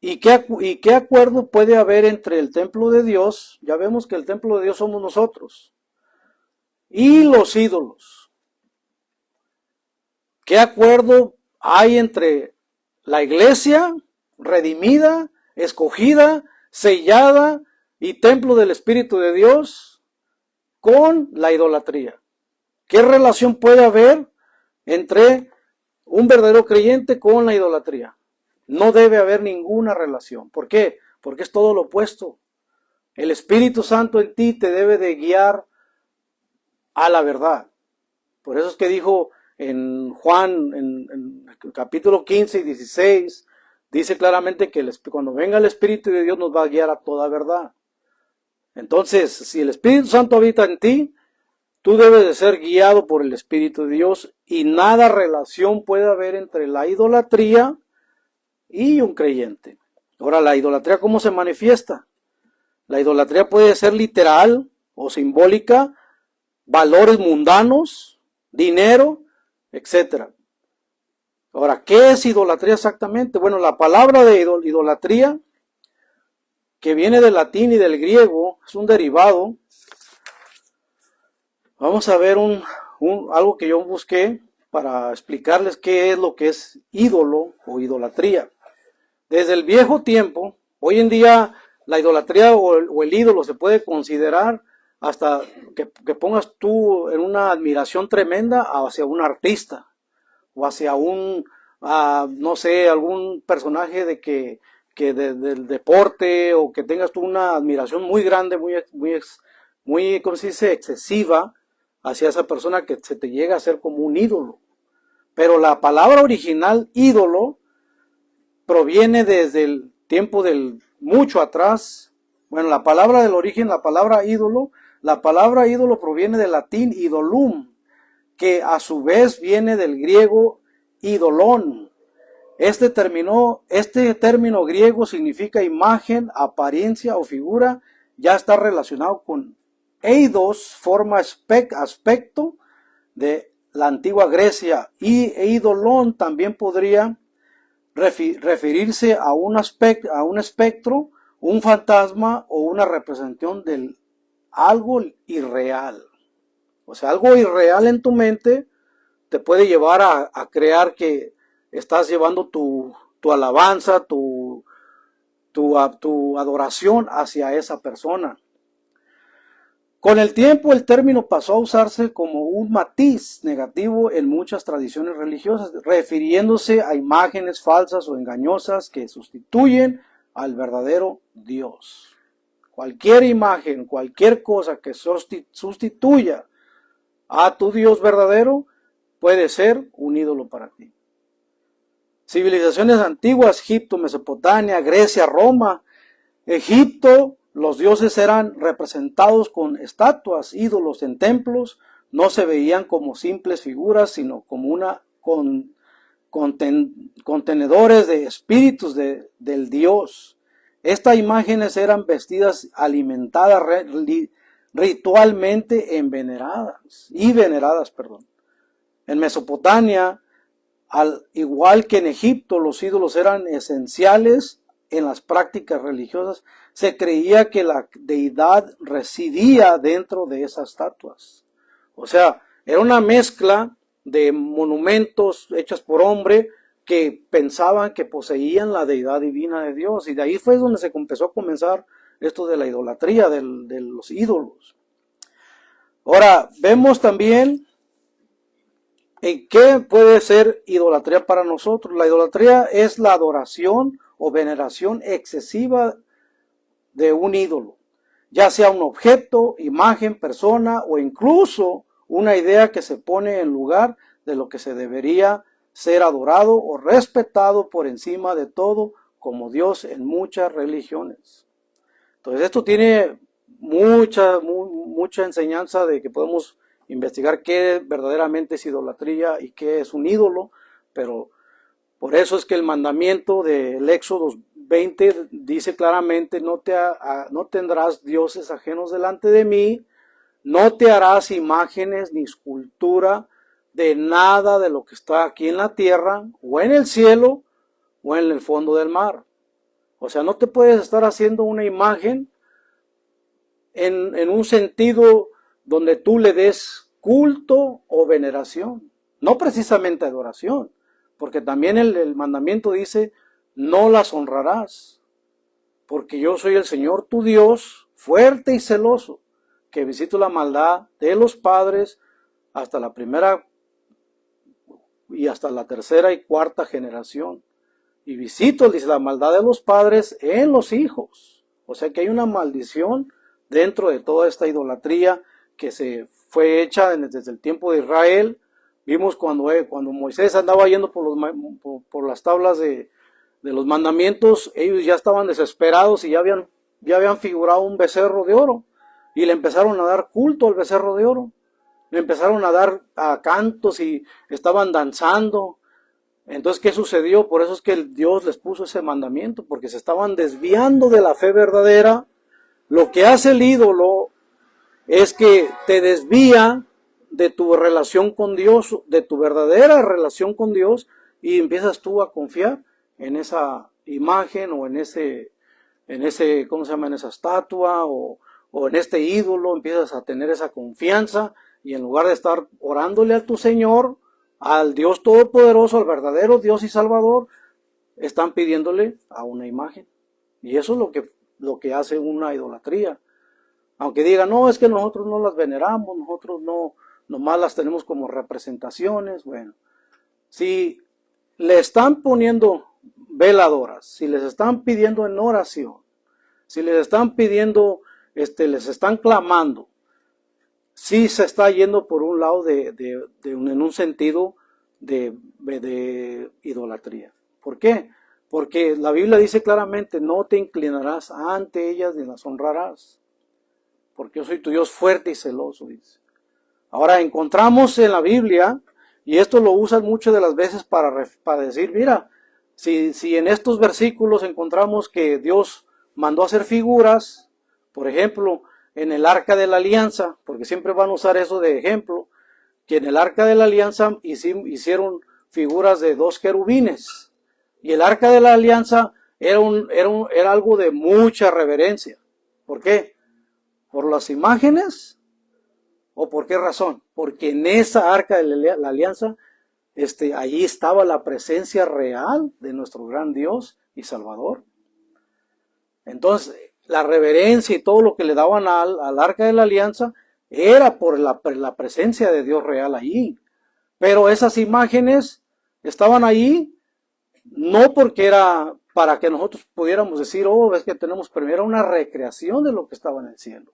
¿y qué acuerdo puede haber entre el templo de Dios? Ya vemos que el templo de Dios somos nosotros, y los ídolos. ¿Qué acuerdo hay entre la iglesia redimida, escogida, sellada y templo del Espíritu de Dios con la idolatría? ¿Qué relación puede haber entre un verdadero creyente con la idolatría? No debe haber ninguna relación. ¿Por qué? Porque es todo lo opuesto. El Espíritu Santo en ti te debe de guiar a la verdad. Por eso es que dijo en Juan, en el capítulo 15 y 16, dice claramente que cuando venga el Espíritu de Dios nos va a guiar a toda verdad. Entonces, si el Espíritu Santo habita en ti, tú debes de ser guiado por el Espíritu de Dios y nada relación puede haber entre la idolatría y un creyente. Ahora, la idolatría, ¿cómo se manifiesta? La idolatría puede ser literal o simbólica, valores mundanos, dinero, etc. Ahora, ¿qué es idolatría exactamente? Bueno, la palabra de idolatría, que viene del latín y del griego, es un derivado. Vamos a ver algo que yo busqué para explicarles qué es lo que es ídolo o idolatría. Desde el viejo tiempo, hoy en día la idolatría o el ídolo se puede considerar hasta que pongas tú en una admiración tremenda hacia un artista o hacia no sé, algún personaje del deporte, o que tengas tú una admiración muy grande, muy, ¿cómo se dice?, excesiva hacia esa persona, que se te llega a ser como un ídolo. Pero la palabra original ídolo proviene desde el tiempo del mucho atrás. Bueno, la palabra del origen, la palabra ídolo proviene del latín idolum, que a su vez viene del griego idolón. Este término griego significa imagen, apariencia o figura. Ya está relacionado con eidos, forma, aspecto de la antigua Grecia, y eidolon también podría referirse a un espectro, un fantasma o una representación de algo irreal. O sea, algo irreal en tu mente te puede llevar a crear que estás llevando tu alabanza, tu adoración hacia esa persona. Con el tiempo el término pasó a usarse como un matiz negativo en muchas tradiciones religiosas, refiriéndose a imágenes falsas o engañosas que sustituyen al verdadero Dios. Cualquier imagen, cualquier cosa que sustituya a tu Dios verdadero puede ser un ídolo para ti. Civilizaciones antiguas, Egipto, Mesopotamia, Grecia, Roma, Egipto, los dioses eran representados con estatuas, ídolos en templos. No se veían como simples figuras, sino como contenedores de espíritus del Dios. Estas imágenes eran vestidas, alimentadas ritualmente veneradas. En Mesopotamia, al igual que en Egipto, los ídolos eran esenciales en las prácticas religiosas. Se creía que la deidad residía dentro de esas estatuas. O sea, era una mezcla de monumentos hechos por hombre que pensaban que poseían la deidad divina de Dios. Y de ahí fue donde se empezó a comenzar esto de la idolatría, de los ídolos. Ahora, vemos también en qué puede ser idolatría para nosotros. La idolatría es la adoración o veneración excesiva de un ídolo, ya sea un objeto, imagen, persona o incluso una idea que se pone en lugar de lo que se debería ser adorado o respetado por encima de todo como Dios en muchas religiones. Entonces esto tiene mucha enseñanza de que podemos investigar qué verdaderamente es idolatría y qué es un ídolo, pero por eso es que el mandamiento del Éxodo 20 dice claramente, no tendrás dioses ajenos delante de mí, no te harás imágenes ni escultura de nada de lo que está aquí en la tierra, o en el cielo, o en el fondo del mar. O sea, no te puedes estar haciendo una imagen en un sentido donde tú le des culto o veneración, no precisamente adoración, porque también el mandamiento dice, no las honrarás, porque yo soy el Señor tu Dios, fuerte y celoso, que visito la maldad de los padres hasta la primera y hasta la tercera y cuarta generación. Y visito, dice, la maldad de los padres en los hijos. O sea que hay una maldición dentro de toda esta idolatría que se fue hecha desde el tiempo de Israel. Vimos cuando Moisés andaba yendo por las tablas de los mandamientos, ellos ya estaban desesperados y ya habían figurado un becerro de oro. Y le empezaron a dar culto al becerro de oro. Le empezaron a dar cantos y estaban danzando. Entonces, ¿qué sucedió? Por eso es que Dios les puso ese mandamiento, porque se estaban desviando de la fe verdadera. Lo que hace el ídolo es que te desvía de tu relación con Dios, de tu verdadera relación con Dios, y empiezas tú a confiar en esa imagen o en ese, ¿cómo se llama? En esa estatua o en este ídolo, empiezas a tener esa confianza y en lugar de estar orándole a tu Señor, al Dios Todopoderoso, al verdadero Dios y Salvador, están pidiéndole a una imagen. Y eso es lo que hace una idolatría. Aunque digan, no, es que nosotros no las veneramos, nosotros no, nomás las tenemos como representaciones. Bueno, si le están poniendo veladoras, si les están pidiendo en oración, si les están pidiendo, les están clamando, sí se está yendo por un lado en un sentido de idolatría. ¿Por qué? Porque la Biblia dice claramente, no te inclinarás ante ellas ni las honrarás, porque yo soy tu Dios fuerte y celoso, dice. Ahora encontramos en la Biblia, y esto lo usan muchas de las veces para decir, mira, si en estos versículos encontramos que Dios mandó a hacer figuras, por ejemplo, en el Arca de la Alianza, porque siempre van a usar eso de ejemplo, que en el Arca de la Alianza hicieron figuras de 2 querubines, y el Arca de la Alianza era algo de mucha reverencia. ¿Por qué? ¿Por las imágenes? ¿O por qué razón? Porque en esa Arca de la Alianza, allí estaba la presencia real de nuestro gran Dios y Salvador. Entonces, la reverencia y todo lo que le daban al Arca de la Alianza era por la presencia de Dios real allí. Pero esas imágenes estaban allí no porque era para que nosotros pudiéramos decir, oh, es que tenemos primero una recreación de lo que estaba en el cielo.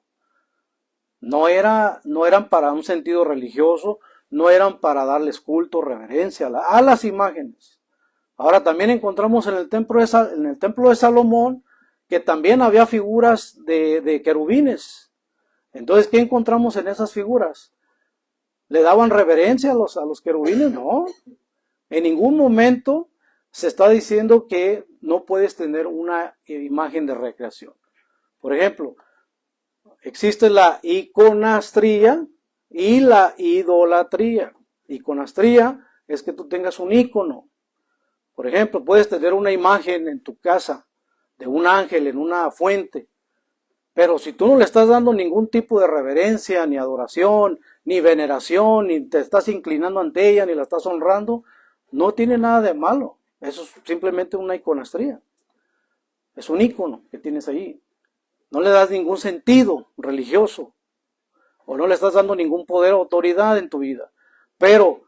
No eran para un sentido religioso, no eran para darles culto, reverencia a las imágenes. Ahora también encontramos en el templo de Salomón que también había figuras de querubines. Entonces, ¿qué encontramos en esas figuras? ¿Le daban reverencia a los querubines? No. En ningún momento se está diciendo que no puedes tener una imagen de recreación. Por ejemplo, existe la iconastría y la idolatría. Iconastría es que tú tengas un icono. Por ejemplo, puedes tener una imagen en tu casa de un ángel en una fuente, pero si tú no le estás dando ningún tipo de reverencia, ni adoración, ni veneración, ni te estás inclinando ante ella, ni la estás honrando, no tiene nada de malo. Eso es simplemente una iconastría. Es un icono que tienes ahí. no le das ningún sentido religioso, o no le estás dando ningún poder o autoridad en tu vida. Pero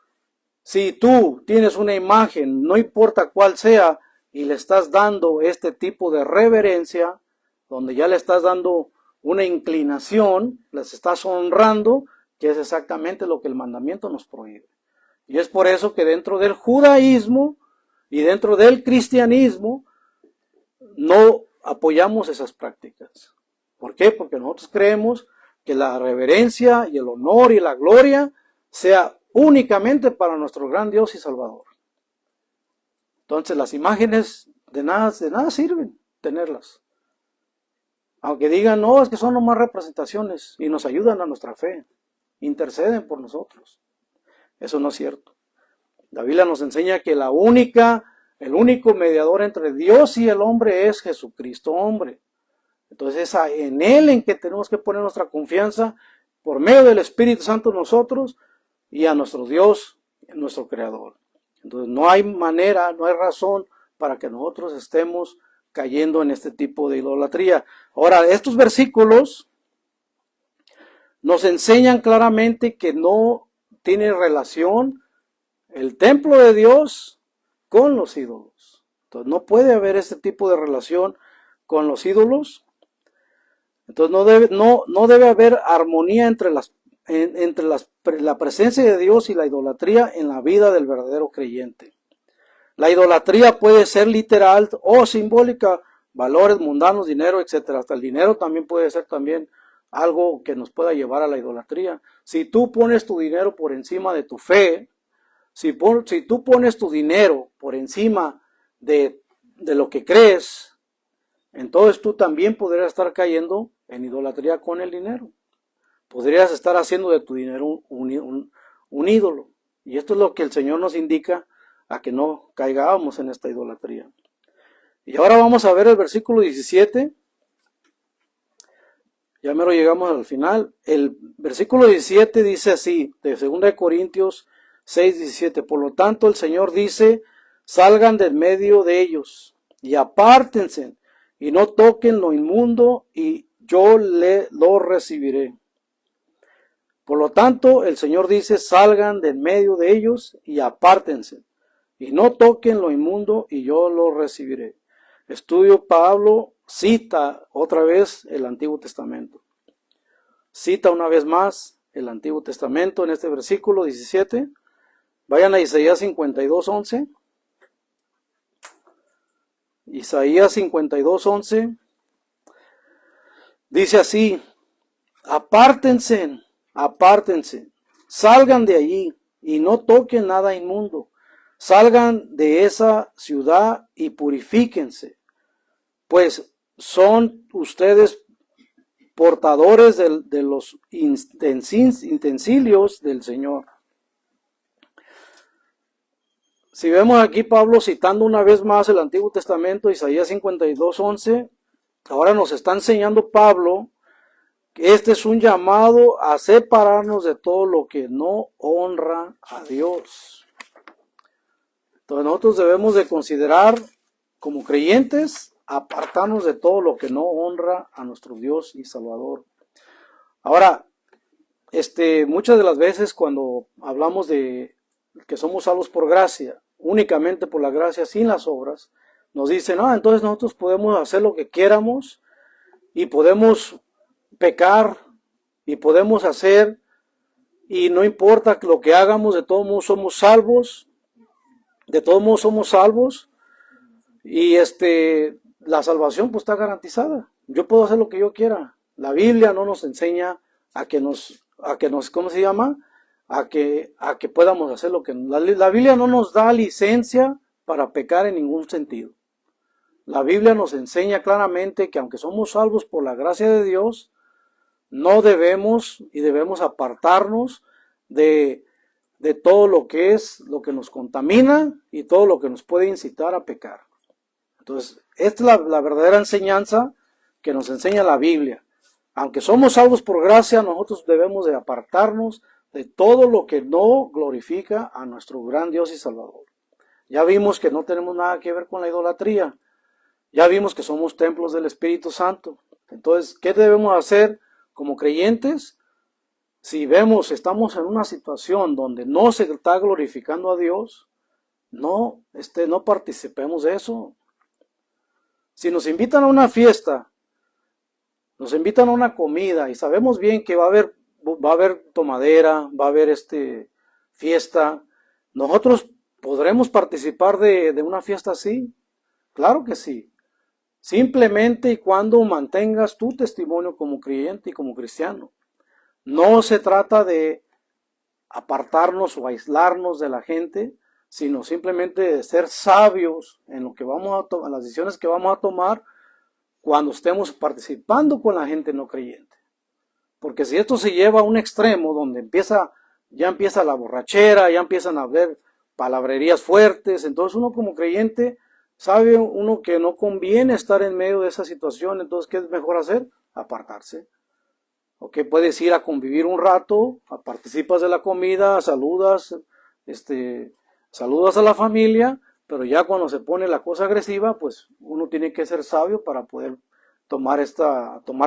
si tú tienes una imagen, no importa cuál sea, y le estás dando este tipo de reverencia, donde ya le estás dando una inclinación, les estás honrando, que es exactamente lo que el mandamiento nos prohíbe. Y es por eso que dentro del judaísmo y dentro del cristianismo no apoyamos esas prácticas. ¿Por qué? Porque nosotros creemos que la reverencia y el honor y la gloria sea únicamente para nuestro gran Dios y Salvador. Entonces las imágenes de nada sirven tenerlas. Aunque digan, no, es que son nomás representaciones y nos ayudan a nuestra fe, interceden por nosotros. Eso no es cierto. La Biblia nos enseña que el único mediador entre Dios y el hombre es Jesucristo hombre. Entonces es en Él en que tenemos que poner nuestra confianza por medio del Espíritu Santo nosotros y a nuestro Dios, nuestro Creador. Entonces no hay manera, no hay razón para que nosotros estemos cayendo en este tipo de idolatría. Ahora, estos versículos nos enseñan claramente que no tiene relación el templo de Dios con los ídolos. Entonces no puede haber este tipo de relación con los ídolos. Entonces no debe haber armonía entre la presencia de Dios y la idolatría en la vida del verdadero creyente. La idolatría puede ser literal o simbólica, valores mundanos, dinero, etc. Hasta el dinero también puede ser también algo que nos pueda llevar a la idolatría. Si tú pones tu dinero por encima de tu fe, si tú pones tu dinero por encima de lo que crees, entonces tú también podrías estar cayendo en idolatría con el dinero. Podrías estar haciendo de tu dinero un ídolo. Y esto es lo que el Señor nos indica a que no caigamos en esta idolatría. Y ahora vamos a ver el versículo 17. Ya mero llegamos al final. El versículo 17 dice así, de 2 Corintios 6:17. Por lo tanto, el Señor dice, salgan del medio de ellos y apártense y no toquen lo inmundo y yo lo recibiré. Por lo tanto, el Señor dice, salgan del medio de ellos y apártense y no toquen lo inmundo y yo lo recibiré. Estudio Pablo cita otra vez el Antiguo Testamento. Cita una vez más el Antiguo Testamento en este versículo 17. Vayan a Isaías 52:11. Isaías 52:11 dice así, apártense, salgan de allí y no toquen nada inmundo, salgan de esa ciudad y purifíquense, pues son ustedes portadores de los utensilios del Señor. Si vemos aquí Pablo citando una vez más el Antiguo Testamento, Isaías 52:11, ahora nos está enseñando Pablo que este es un llamado a separarnos de todo lo que no honra a Dios. Entonces nosotros debemos de considerar como creyentes apartarnos de todo lo que no honra a nuestro Dios y Salvador. Ahora, muchas de las veces cuando hablamos de que somos salvos por gracia, únicamente por la gracia, sin las obras, nos dicen, entonces nosotros podemos hacer lo que quieramos y podemos pecar y podemos hacer y no importa lo que hagamos, de todos modos somos salvos, y la salvación pues está garantizada. Yo puedo hacer lo que yo quiera. La Biblia no nos enseña a que ¿cómo se llama? A que podamos hacer lo que... La Biblia no nos da licencia para pecar en ningún sentido. La Biblia nos enseña claramente que aunque somos salvos por la gracia de Dios, no debemos y debemos apartarnos de todo lo que nos contamina y todo lo que nos puede incitar a pecar. Entonces, esta es la verdadera enseñanza que nos enseña la Biblia. Aunque somos salvos por gracia, nosotros debemos de apartarnos de todo lo que no glorifica a nuestro gran Dios y Salvador. Ya vimos que no tenemos nada que ver con la idolatría. Ya vimos que somos templos del Espíritu Santo. Entonces, ¿qué debemos hacer como creyentes? Si vemos, estamos en una situación donde no se está glorificando a Dios, no participemos de eso. Si nos invitan a una fiesta, nos invitan a una comida y sabemos bien que va a haber tomadera, va a haber fiesta, ¿nosotros podremos participar de una fiesta así? Claro que sí. Simplemente y cuando mantengas tu testimonio como creyente y como cristiano. No se trata de apartarnos o aislarnos de la gente, sino simplemente de ser sabios en lo que vamos a tomar, las decisiones que vamos a tomar cuando estemos participando con la gente no creyente. Porque si esto se lleva a un extremo donde ya empieza la borrachera, ya empiezan a haber palabrerías fuertes, entonces uno como creyente sabe uno que no conviene estar en medio de esa situación, entonces ¿qué es mejor hacer? Apartarse. Ok, puedes ir a convivir un rato, participas de la comida, saludas a la familia, pero ya cuando se pone la cosa agresiva, pues uno tiene que ser sabio para poder tomar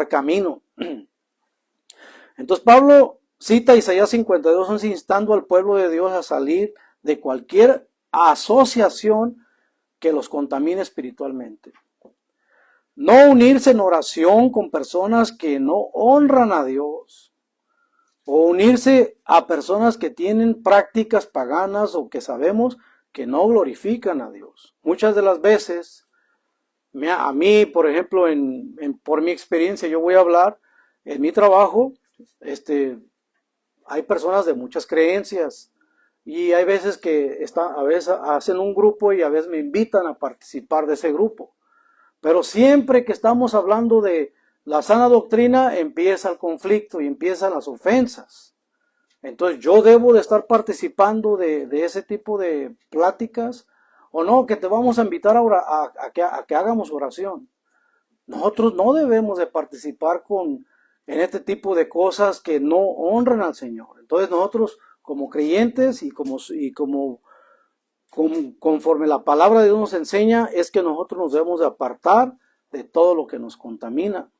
camino. Entonces Pablo cita Isaías 52, instando al pueblo de Dios a salir de cualquier asociación que los contamine espiritualmente. No unirse en oración con personas que no honran a Dios, o unirse a personas que tienen prácticas paganas o que sabemos que no glorifican a Dios. Muchas de las veces, a mí, por ejemplo, por mi experiencia, yo voy a hablar, en mi trabajo, hay personas de muchas creencias y hay veces que a veces hacen un grupo y a veces me invitan a participar de ese grupo. Pero siempre que estamos hablando de la sana doctrina, empieza el conflicto y empiezan las ofensas. Entonces yo debo de estar participando de ese tipo de pláticas, o no, que te vamos a invitar a que hagamos oración. Nosotros no debemos de participar en este tipo de cosas que no honran al Señor. Entonces nosotros como creyentes y conforme la palabra de Dios nos enseña, es que nosotros nos debemos de apartar de todo lo que nos contamina.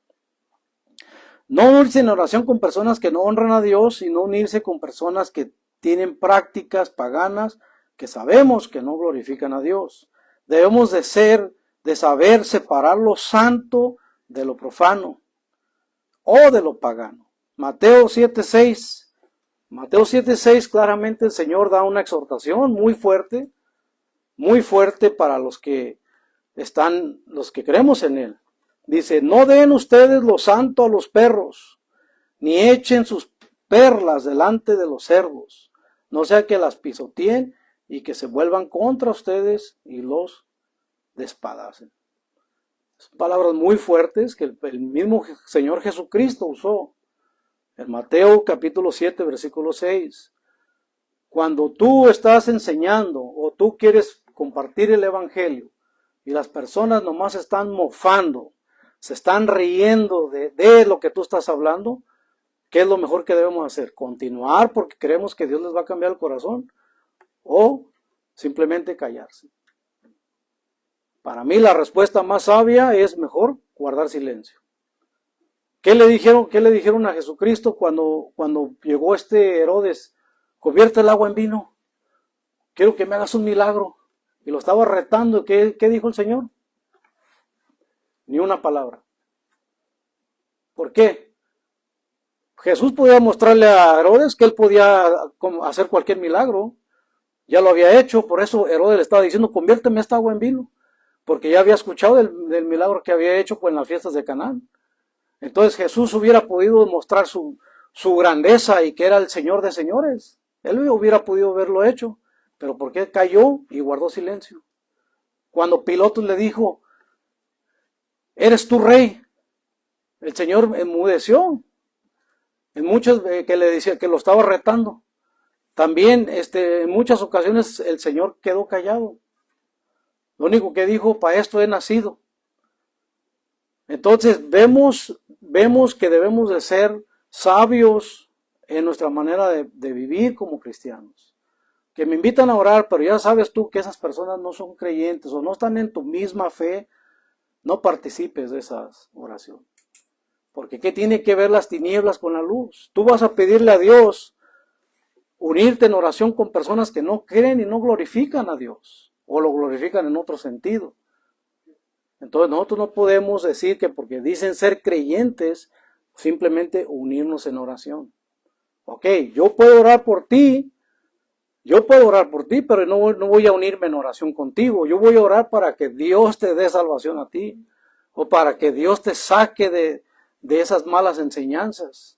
No unirse en oración con personas que no honran a Dios, sino unirse con personas que tienen prácticas paganas que sabemos que no glorifican a Dios. Debemos de saber separar lo santo de lo profano o de lo pagano. Mateo 7:6 claramente el Señor da una exhortación muy fuerte para los que creemos en Él. Dice, no den ustedes lo santo a los perros, ni echen sus perlas delante de los cerdos, no sea que las pisoteen y que se vuelvan contra ustedes y los despedacen. Son palabras muy fuertes que el mismo Señor Jesucristo usó. En Mateo capítulo 7, versículo 6. Cuando tú estás enseñando o tú quieres compartir el evangelio y las personas nomás están mofando, se están riendo de lo que tú estás hablando, ¿qué es lo mejor que debemos hacer? ¿Continuar porque creemos que Dios les va a cambiar el corazón? ¿O simplemente callarse? Para mí la respuesta más sabia es mejor guardar silencio. ¿Qué le dijeron a Jesucristo cuando llegó Herodes? Convierte el agua en vino. Quiero que me hagas un milagro. Y lo estaba retando. ¿Qué dijo el Señor? Ni una palabra. ¿Por qué? Jesús podía mostrarle a Herodes que él podía hacer cualquier milagro. Ya lo había hecho. Por eso Herodes le estaba diciendo, conviérteme esta agua en vino. Porque ya había escuchado del milagro que había hecho en las fiestas de Canaán. Entonces Jesús hubiera podido mostrar su grandeza y que era el Señor de señores. Él hubiera podido haberlo hecho. Pero ¿por qué cayó y guardó silencio? Cuando Pilato le dijo, ¿eres tú rey? El Señor enmudeció. En muchas que le decía que lo estaba retando. También en muchas ocasiones el Señor quedó callado. Lo único que dijo, para esto he nacido. Entonces vemos que debemos de ser sabios en nuestra manera de vivir como cristianos. Que me invitan a orar, pero ya sabes tú que esas personas no son creyentes o no están en tu misma fe, no participes de esas oraciones. Porque ¿qué tiene que ver las tinieblas con la luz? Tú vas a pedirle a Dios unirte en oración con personas que no creen y no glorifican a Dios, o lo glorifican en otro sentido. Entonces nosotros no podemos decir que porque dicen ser creyentes, simplemente unirnos en oración. Ok, yo puedo orar por ti, pero no voy a unirme en oración contigo. Yo voy a orar para que Dios te dé salvación a ti, o para que Dios te saque de esas malas enseñanzas.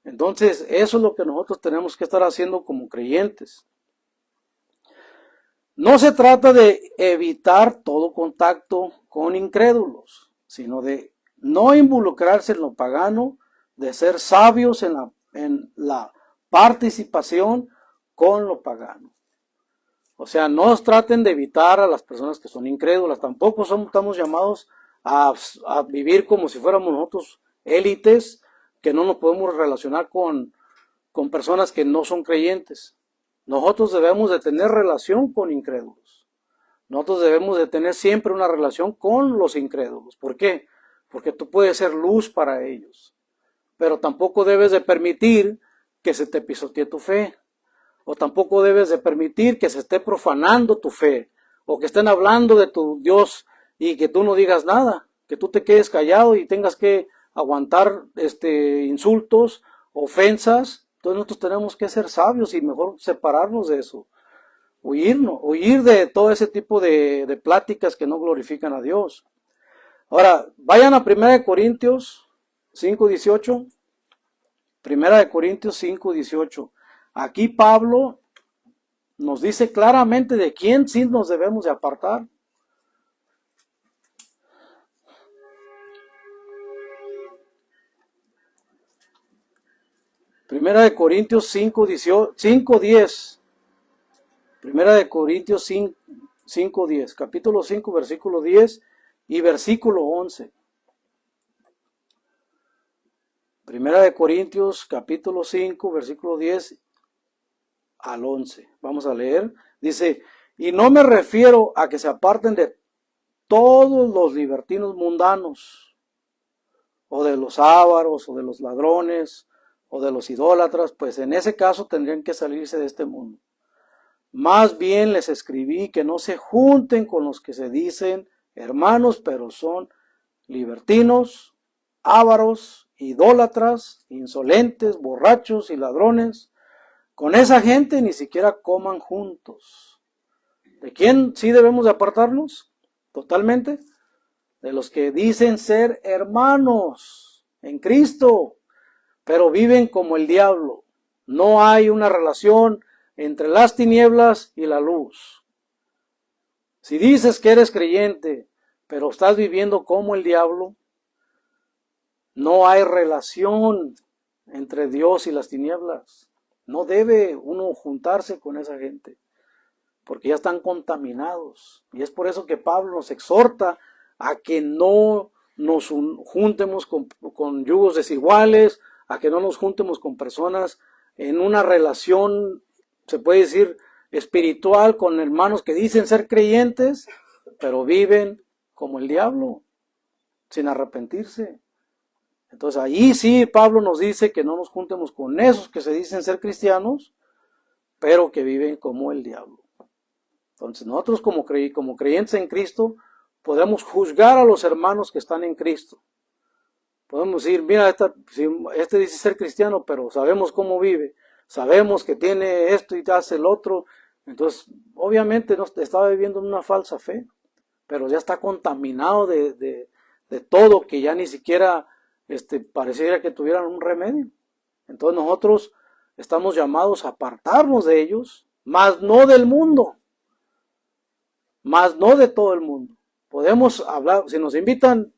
Entonces, eso es lo que nosotros tenemos que estar haciendo como creyentes. No se trata de evitar todo contacto con incrédulos, sino de no involucrarse en lo pagano, de ser sabios en la participación con lo pagano. O sea, no traten de evitar a las personas que son incrédulas, tampoco estamos llamados a vivir como si fuéramos nosotros élites, que no nos podemos relacionar con personas que no son creyentes. Nosotros debemos de tener relación con incrédulos. Nosotros debemos de tener siempre una relación con los incrédulos. ¿Por qué? Porque tú puedes ser luz para ellos. Pero tampoco debes de permitir que se te pisotee tu fe. O tampoco debes de permitir que se esté profanando tu fe. O que estén hablando de tu Dios y que tú no digas nada. Que tú te quedes callado y tengas que aguantar insultos, ofensas. Entonces nosotros tenemos que ser sabios y mejor separarnos de eso. Huir de todo ese tipo de pláticas que no glorifican a Dios. Ahora, vayan a 1 Corintios 5:18. 1 Corintios 5:18. Aquí Pablo nos dice claramente de quién sí nos debemos de apartar. Primera de Corintios 5:10. Primera de Corintios 5:10. Capítulo 5, versículo 10 y versículo 11. Primera de Corintios, capítulo 5, versículo 10 al 11. Vamos a leer. Dice, y no me refiero a que se aparten de todos los libertinos mundanos, o de los ávaros, o de los ladrones, o de los idólatras, pues en ese caso tendrían que salirse de este mundo. Más bien les escribí que no se junten con los que se dicen hermanos, pero son libertinos, ávaros, idólatras, insolentes, borrachos y ladrones. Con esa gente ni siquiera coman juntos. ¿De quién sí debemos de apartarnos? Totalmente. De los que dicen ser hermanos en Cristo, pero viven como el diablo. No hay una relación entre las tinieblas y la luz. Si dices que eres creyente, pero estás viviendo como el diablo, no hay relación entre Dios y las tinieblas. No debe uno juntarse con esa gente, porque ya están contaminados. Y es por eso que Pablo nos exhorta a que no nos juntemos con yugos desiguales, a que no nos juntemos con personas en una relación, se puede decir, espiritual, con hermanos que dicen ser creyentes, pero viven como el diablo, sin arrepentirse. Entonces ahí sí Pablo nos dice que no nos juntemos con esos que se dicen ser cristianos, pero que viven como el diablo. Entonces nosotros como creyentes en Cristo podemos juzgar a los hermanos que están en Cristo. Podemos decir, mira, este dice ser cristiano, pero sabemos cómo vive, sabemos que tiene esto y hace el otro. Entonces obviamente no está viviendo una falsa fe, pero ya está contaminado de todo, que ya ni siquiera pareciera que tuvieran un remedio. Entonces nosotros estamos llamados a apartarnos de ellos, mas no del mundo, mas no de todo el mundo. Podemos hablar, si nos invitan,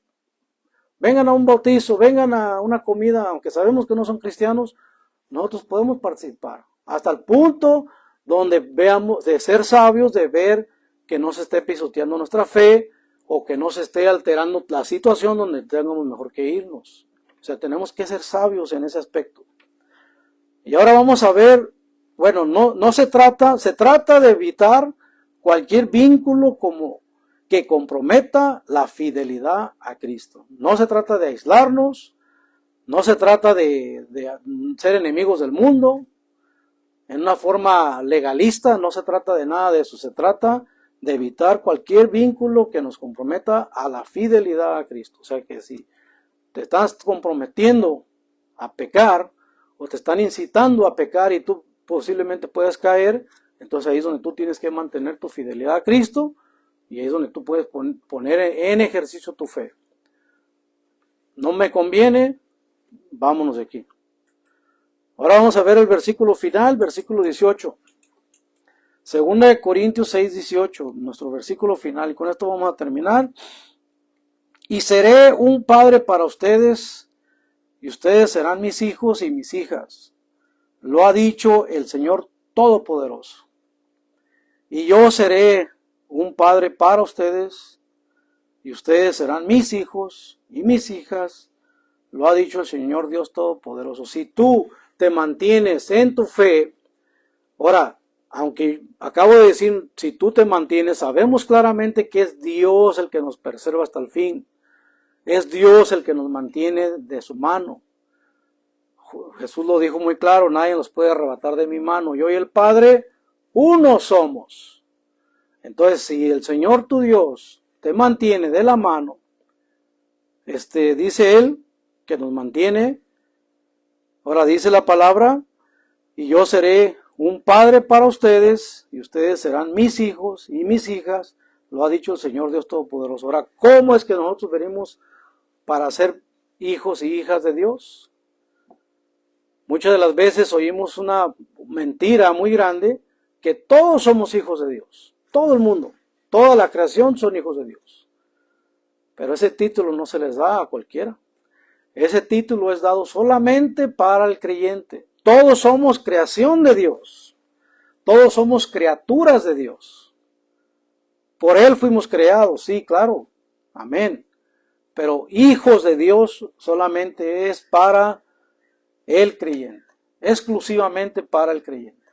vengan a un bautizo, vengan a una comida, aunque sabemos que no son cristianos, nosotros podemos participar, hasta el punto donde veamos, de ser sabios, de ver que no se esté pisoteando nuestra fe, o que no se esté alterando la situación donde tengamos mejor que irnos. O sea, tenemos que ser sabios en ese aspecto. Y ahora vamos a ver, bueno, no se trata de evitar cualquier vínculo que comprometa la fidelidad a Cristo. No se trata de aislarnos, No se trata de ser enemigos del mundo en una forma legalista, no se trata de nada de eso, se trata de evitar cualquier vínculo que nos comprometa a la fidelidad a Cristo. O sea que si te estás comprometiendo a pecar o te están incitando a pecar y tú posiblemente puedas caer, entonces ahí es donde tú tienes que mantener tu fidelidad a Cristo y ahí es donde tú puedes poner en ejercicio tu fe. No me conviene, vámonos de aquí. Ahora vamos a ver el versículo final, versículo 18. Segunda de Corintios 6, 18, nuestro versículo final. Y con esto vamos a terminar. Y seré un padre para ustedes, y ustedes serán mis hijos y mis hijas. Lo ha dicho el Señor Todopoderoso. Y yo seré un padre para ustedes, y ustedes serán mis hijos y mis hijas. Lo ha dicho el Señor Dios Todopoderoso. Si tú te mantienes en tu fe, ahora, aunque acabo de decir, si tú te mantienes, sabemos claramente que es Dios el que nos preserva hasta el fin. Es Dios el que nos mantiene de su mano. Jesús lo dijo muy claro, nadie nos puede arrebatar de mi mano. Yo y el Padre, uno somos. Entonces, si el Señor tu Dios te mantiene de la mano, dice Él que nos mantiene. Ahora dice la palabra, y yo seré un padre para ustedes, y ustedes serán mis hijos y mis hijas, lo ha dicho el Señor Dios Todopoderoso. Ahora, ¿cómo es que nosotros venimos para ser hijos y hijas de Dios? Muchas de las veces oímos una mentira muy grande, que todos somos hijos de Dios, todo el mundo, toda la creación son hijos de Dios. Pero ese título no se les da a cualquiera. Ese título es dado solamente para el creyente. Todos somos creación de Dios. Todos somos criaturas de Dios. Por Él fuimos creados, sí, claro. Amén. Pero hijos de Dios solamente es para el creyente. Exclusivamente para el creyente.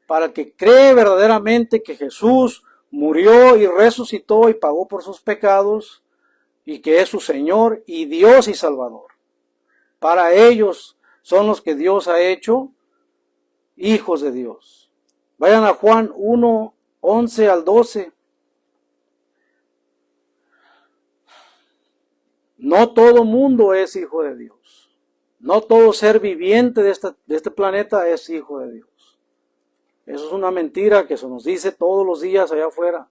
Para el que cree verdaderamente que Jesús murió y resucitó y pagó por sus pecados, y que es su Señor y Dios y Salvador. Para ellos son los que Dios ha hecho hijos de Dios. Vayan a Juan 1, 11 al 12. No todo mundo es hijo de Dios. No todo ser viviente de este planeta es hijo de Dios. Eso es una mentira que se nos dice todos los días allá afuera.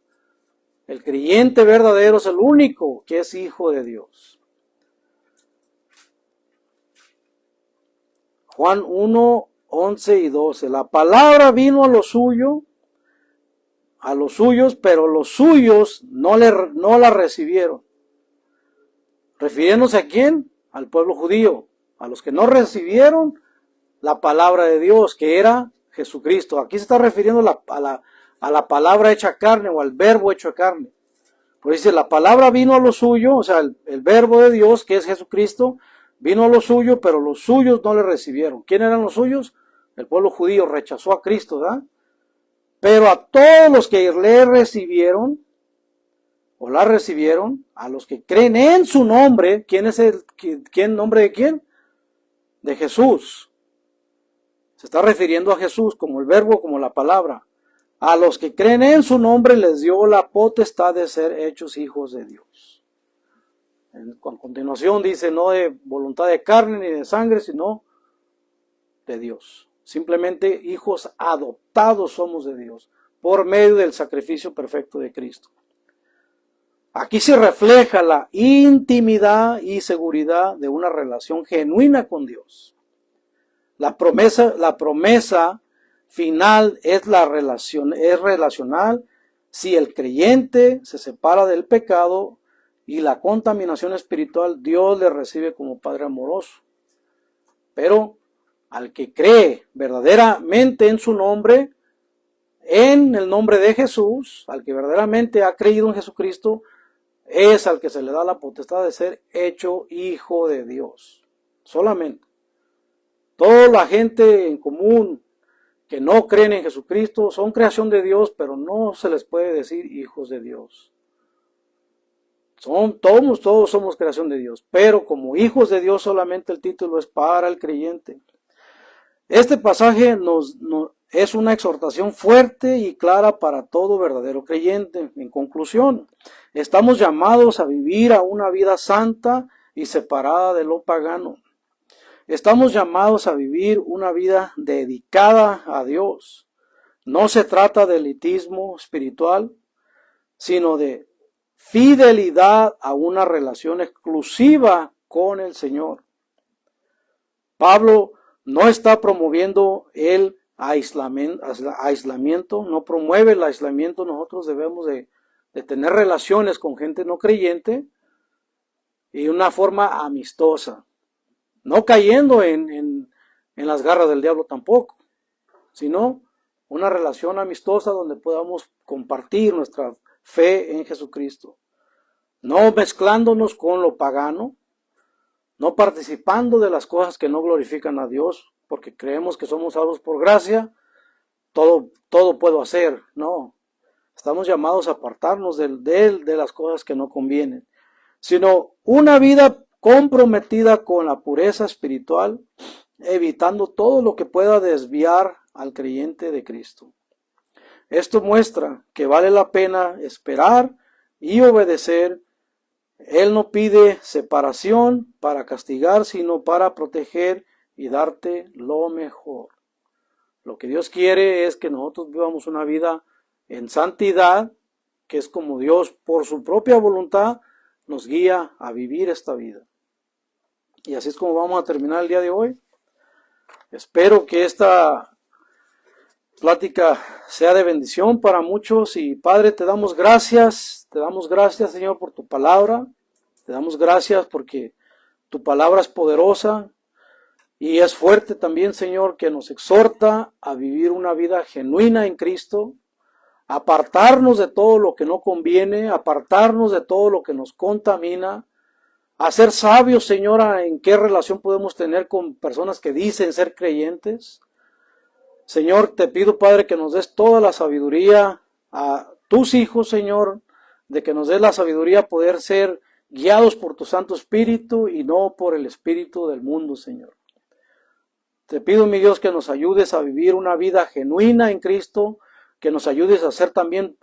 El creyente verdadero es el único que es hijo de Dios. Juan 1, 11 y 12. La palabra vino a los suyos, pero los suyos no la recibieron. ¿Refiriéndose a quién? Al pueblo judío. A los que no recibieron la palabra de Dios, que era Jesucristo. Aquí se está refiriendo a la palabra hecha carne o al verbo hecho carne. Pues dice, la palabra vino a lo suyo, o sea, el verbo de Dios, que es Jesucristo, vino a lo suyo, pero los suyos no le recibieron. ¿Quién eran los suyos? El pueblo judío rechazó a Cristo, ¿verdad? Pero a todos los que le recibieron, o la recibieron, a los que creen en su nombre, ¿quién es quién nombre de quién? De Jesús. Se está refiriendo a Jesús como el verbo, como la palabra. A los que creen en su nombre les dio la potestad de ser hechos hijos de Dios. A continuación dice, no de voluntad de carne ni de sangre, sino de Dios. Simplemente hijos adoptados somos de Dios, por medio del sacrificio perfecto de Cristo. Aquí se refleja la intimidad y seguridad de una relación genuina con Dios. La promesa final es relacional si el creyente se separa del pecado y la contaminación espiritual, Dios le recibe como Padre amoroso. Pero al que cree verdaderamente en su nombre, en el nombre de Jesús, al que verdaderamente ha creído en Jesucristo, es al que se le da la potestad de ser hecho hijo de Dios. Solamente. Toda la gente en común que no creen en Jesucristo son creación de Dios, pero no se les puede decir hijos de Dios. Todos somos creación de Dios, pero como hijos de Dios solamente el título es para el creyente. Este pasaje es una exhortación fuerte y clara para todo verdadero creyente. En conclusión, estamos llamados a vivir a una vida santa y separada de lo pagano. Estamos llamados a vivir una vida dedicada a Dios. No se trata de elitismo espiritual, sino de fidelidad a una relación exclusiva con el Señor. Pablo no está promoviendo el aislamiento, no promueve el aislamiento. Nosotros debemos de tener relaciones con gente no creyente y de una forma amistosa, no cayendo en las garras del diablo tampoco, sino una relación amistosa donde podamos compartir nuestra fe en Jesucristo, no mezclándonos con lo pagano, no participando de las cosas que no glorifican a Dios, porque creemos que somos salvos por gracia, todo puedo hacer. No, estamos llamados a apartarnos de las cosas que no convienen, sino una vida comprometida con la pureza espiritual, evitando todo lo que pueda desviar al creyente de Cristo. Esto muestra que vale la pena esperar y obedecer. Él no pide separación para castigar, sino para proteger y darte lo mejor. Lo que Dios quiere es que nosotros vivamos una vida en santidad, que es como Dios por su propia voluntad nos guía a vivir esta vida. Y así es como vamos a terminar el día de hoy. Espero que esta plática sea de bendición para muchos. Y Padre, te damos gracias, Señor, por tu palabra. Te damos gracias porque tu palabra es poderosa y es fuerte también, Señor, que nos exhorta a vivir una vida genuina en Cristo, apartarnos de todo lo que no conviene, apartarnos de todo lo que nos contamina, a ser sabios, Señora, en qué relación podemos tener con personas que dicen ser creyentes. Señor, te pido, Padre, que nos des toda la sabiduría a tus hijos, Señor, de que nos des la sabiduría a poder ser guiados por tu Santo Espíritu y no por el espíritu del mundo, Señor. Te pido, mi Dios, que nos ayudes a vivir una vida genuina en Cristo, que nos ayudes a ser también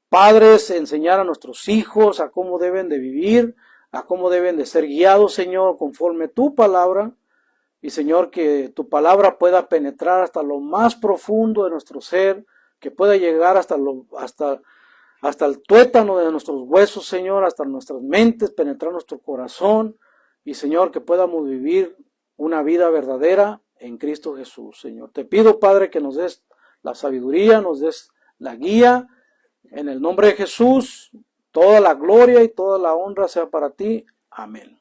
padres, enseñar a nuestros hijos a cómo deben de vivir, a cómo deben de ser guiados, Señor, conforme tu palabra. Y, Señor, que tu palabra pueda penetrar hasta lo más profundo de nuestro ser, que pueda llegar hasta el tuétano de nuestros huesos, Señor, hasta nuestras mentes, penetrar nuestro corazón. Y, Señor, que podamos vivir una vida verdadera en Cristo Jesús, Señor. Te pido, Padre, que nos des la sabiduría, nos des la guía. En el nombre de Jesús, toda la gloria y toda la honra sea para ti. Amén.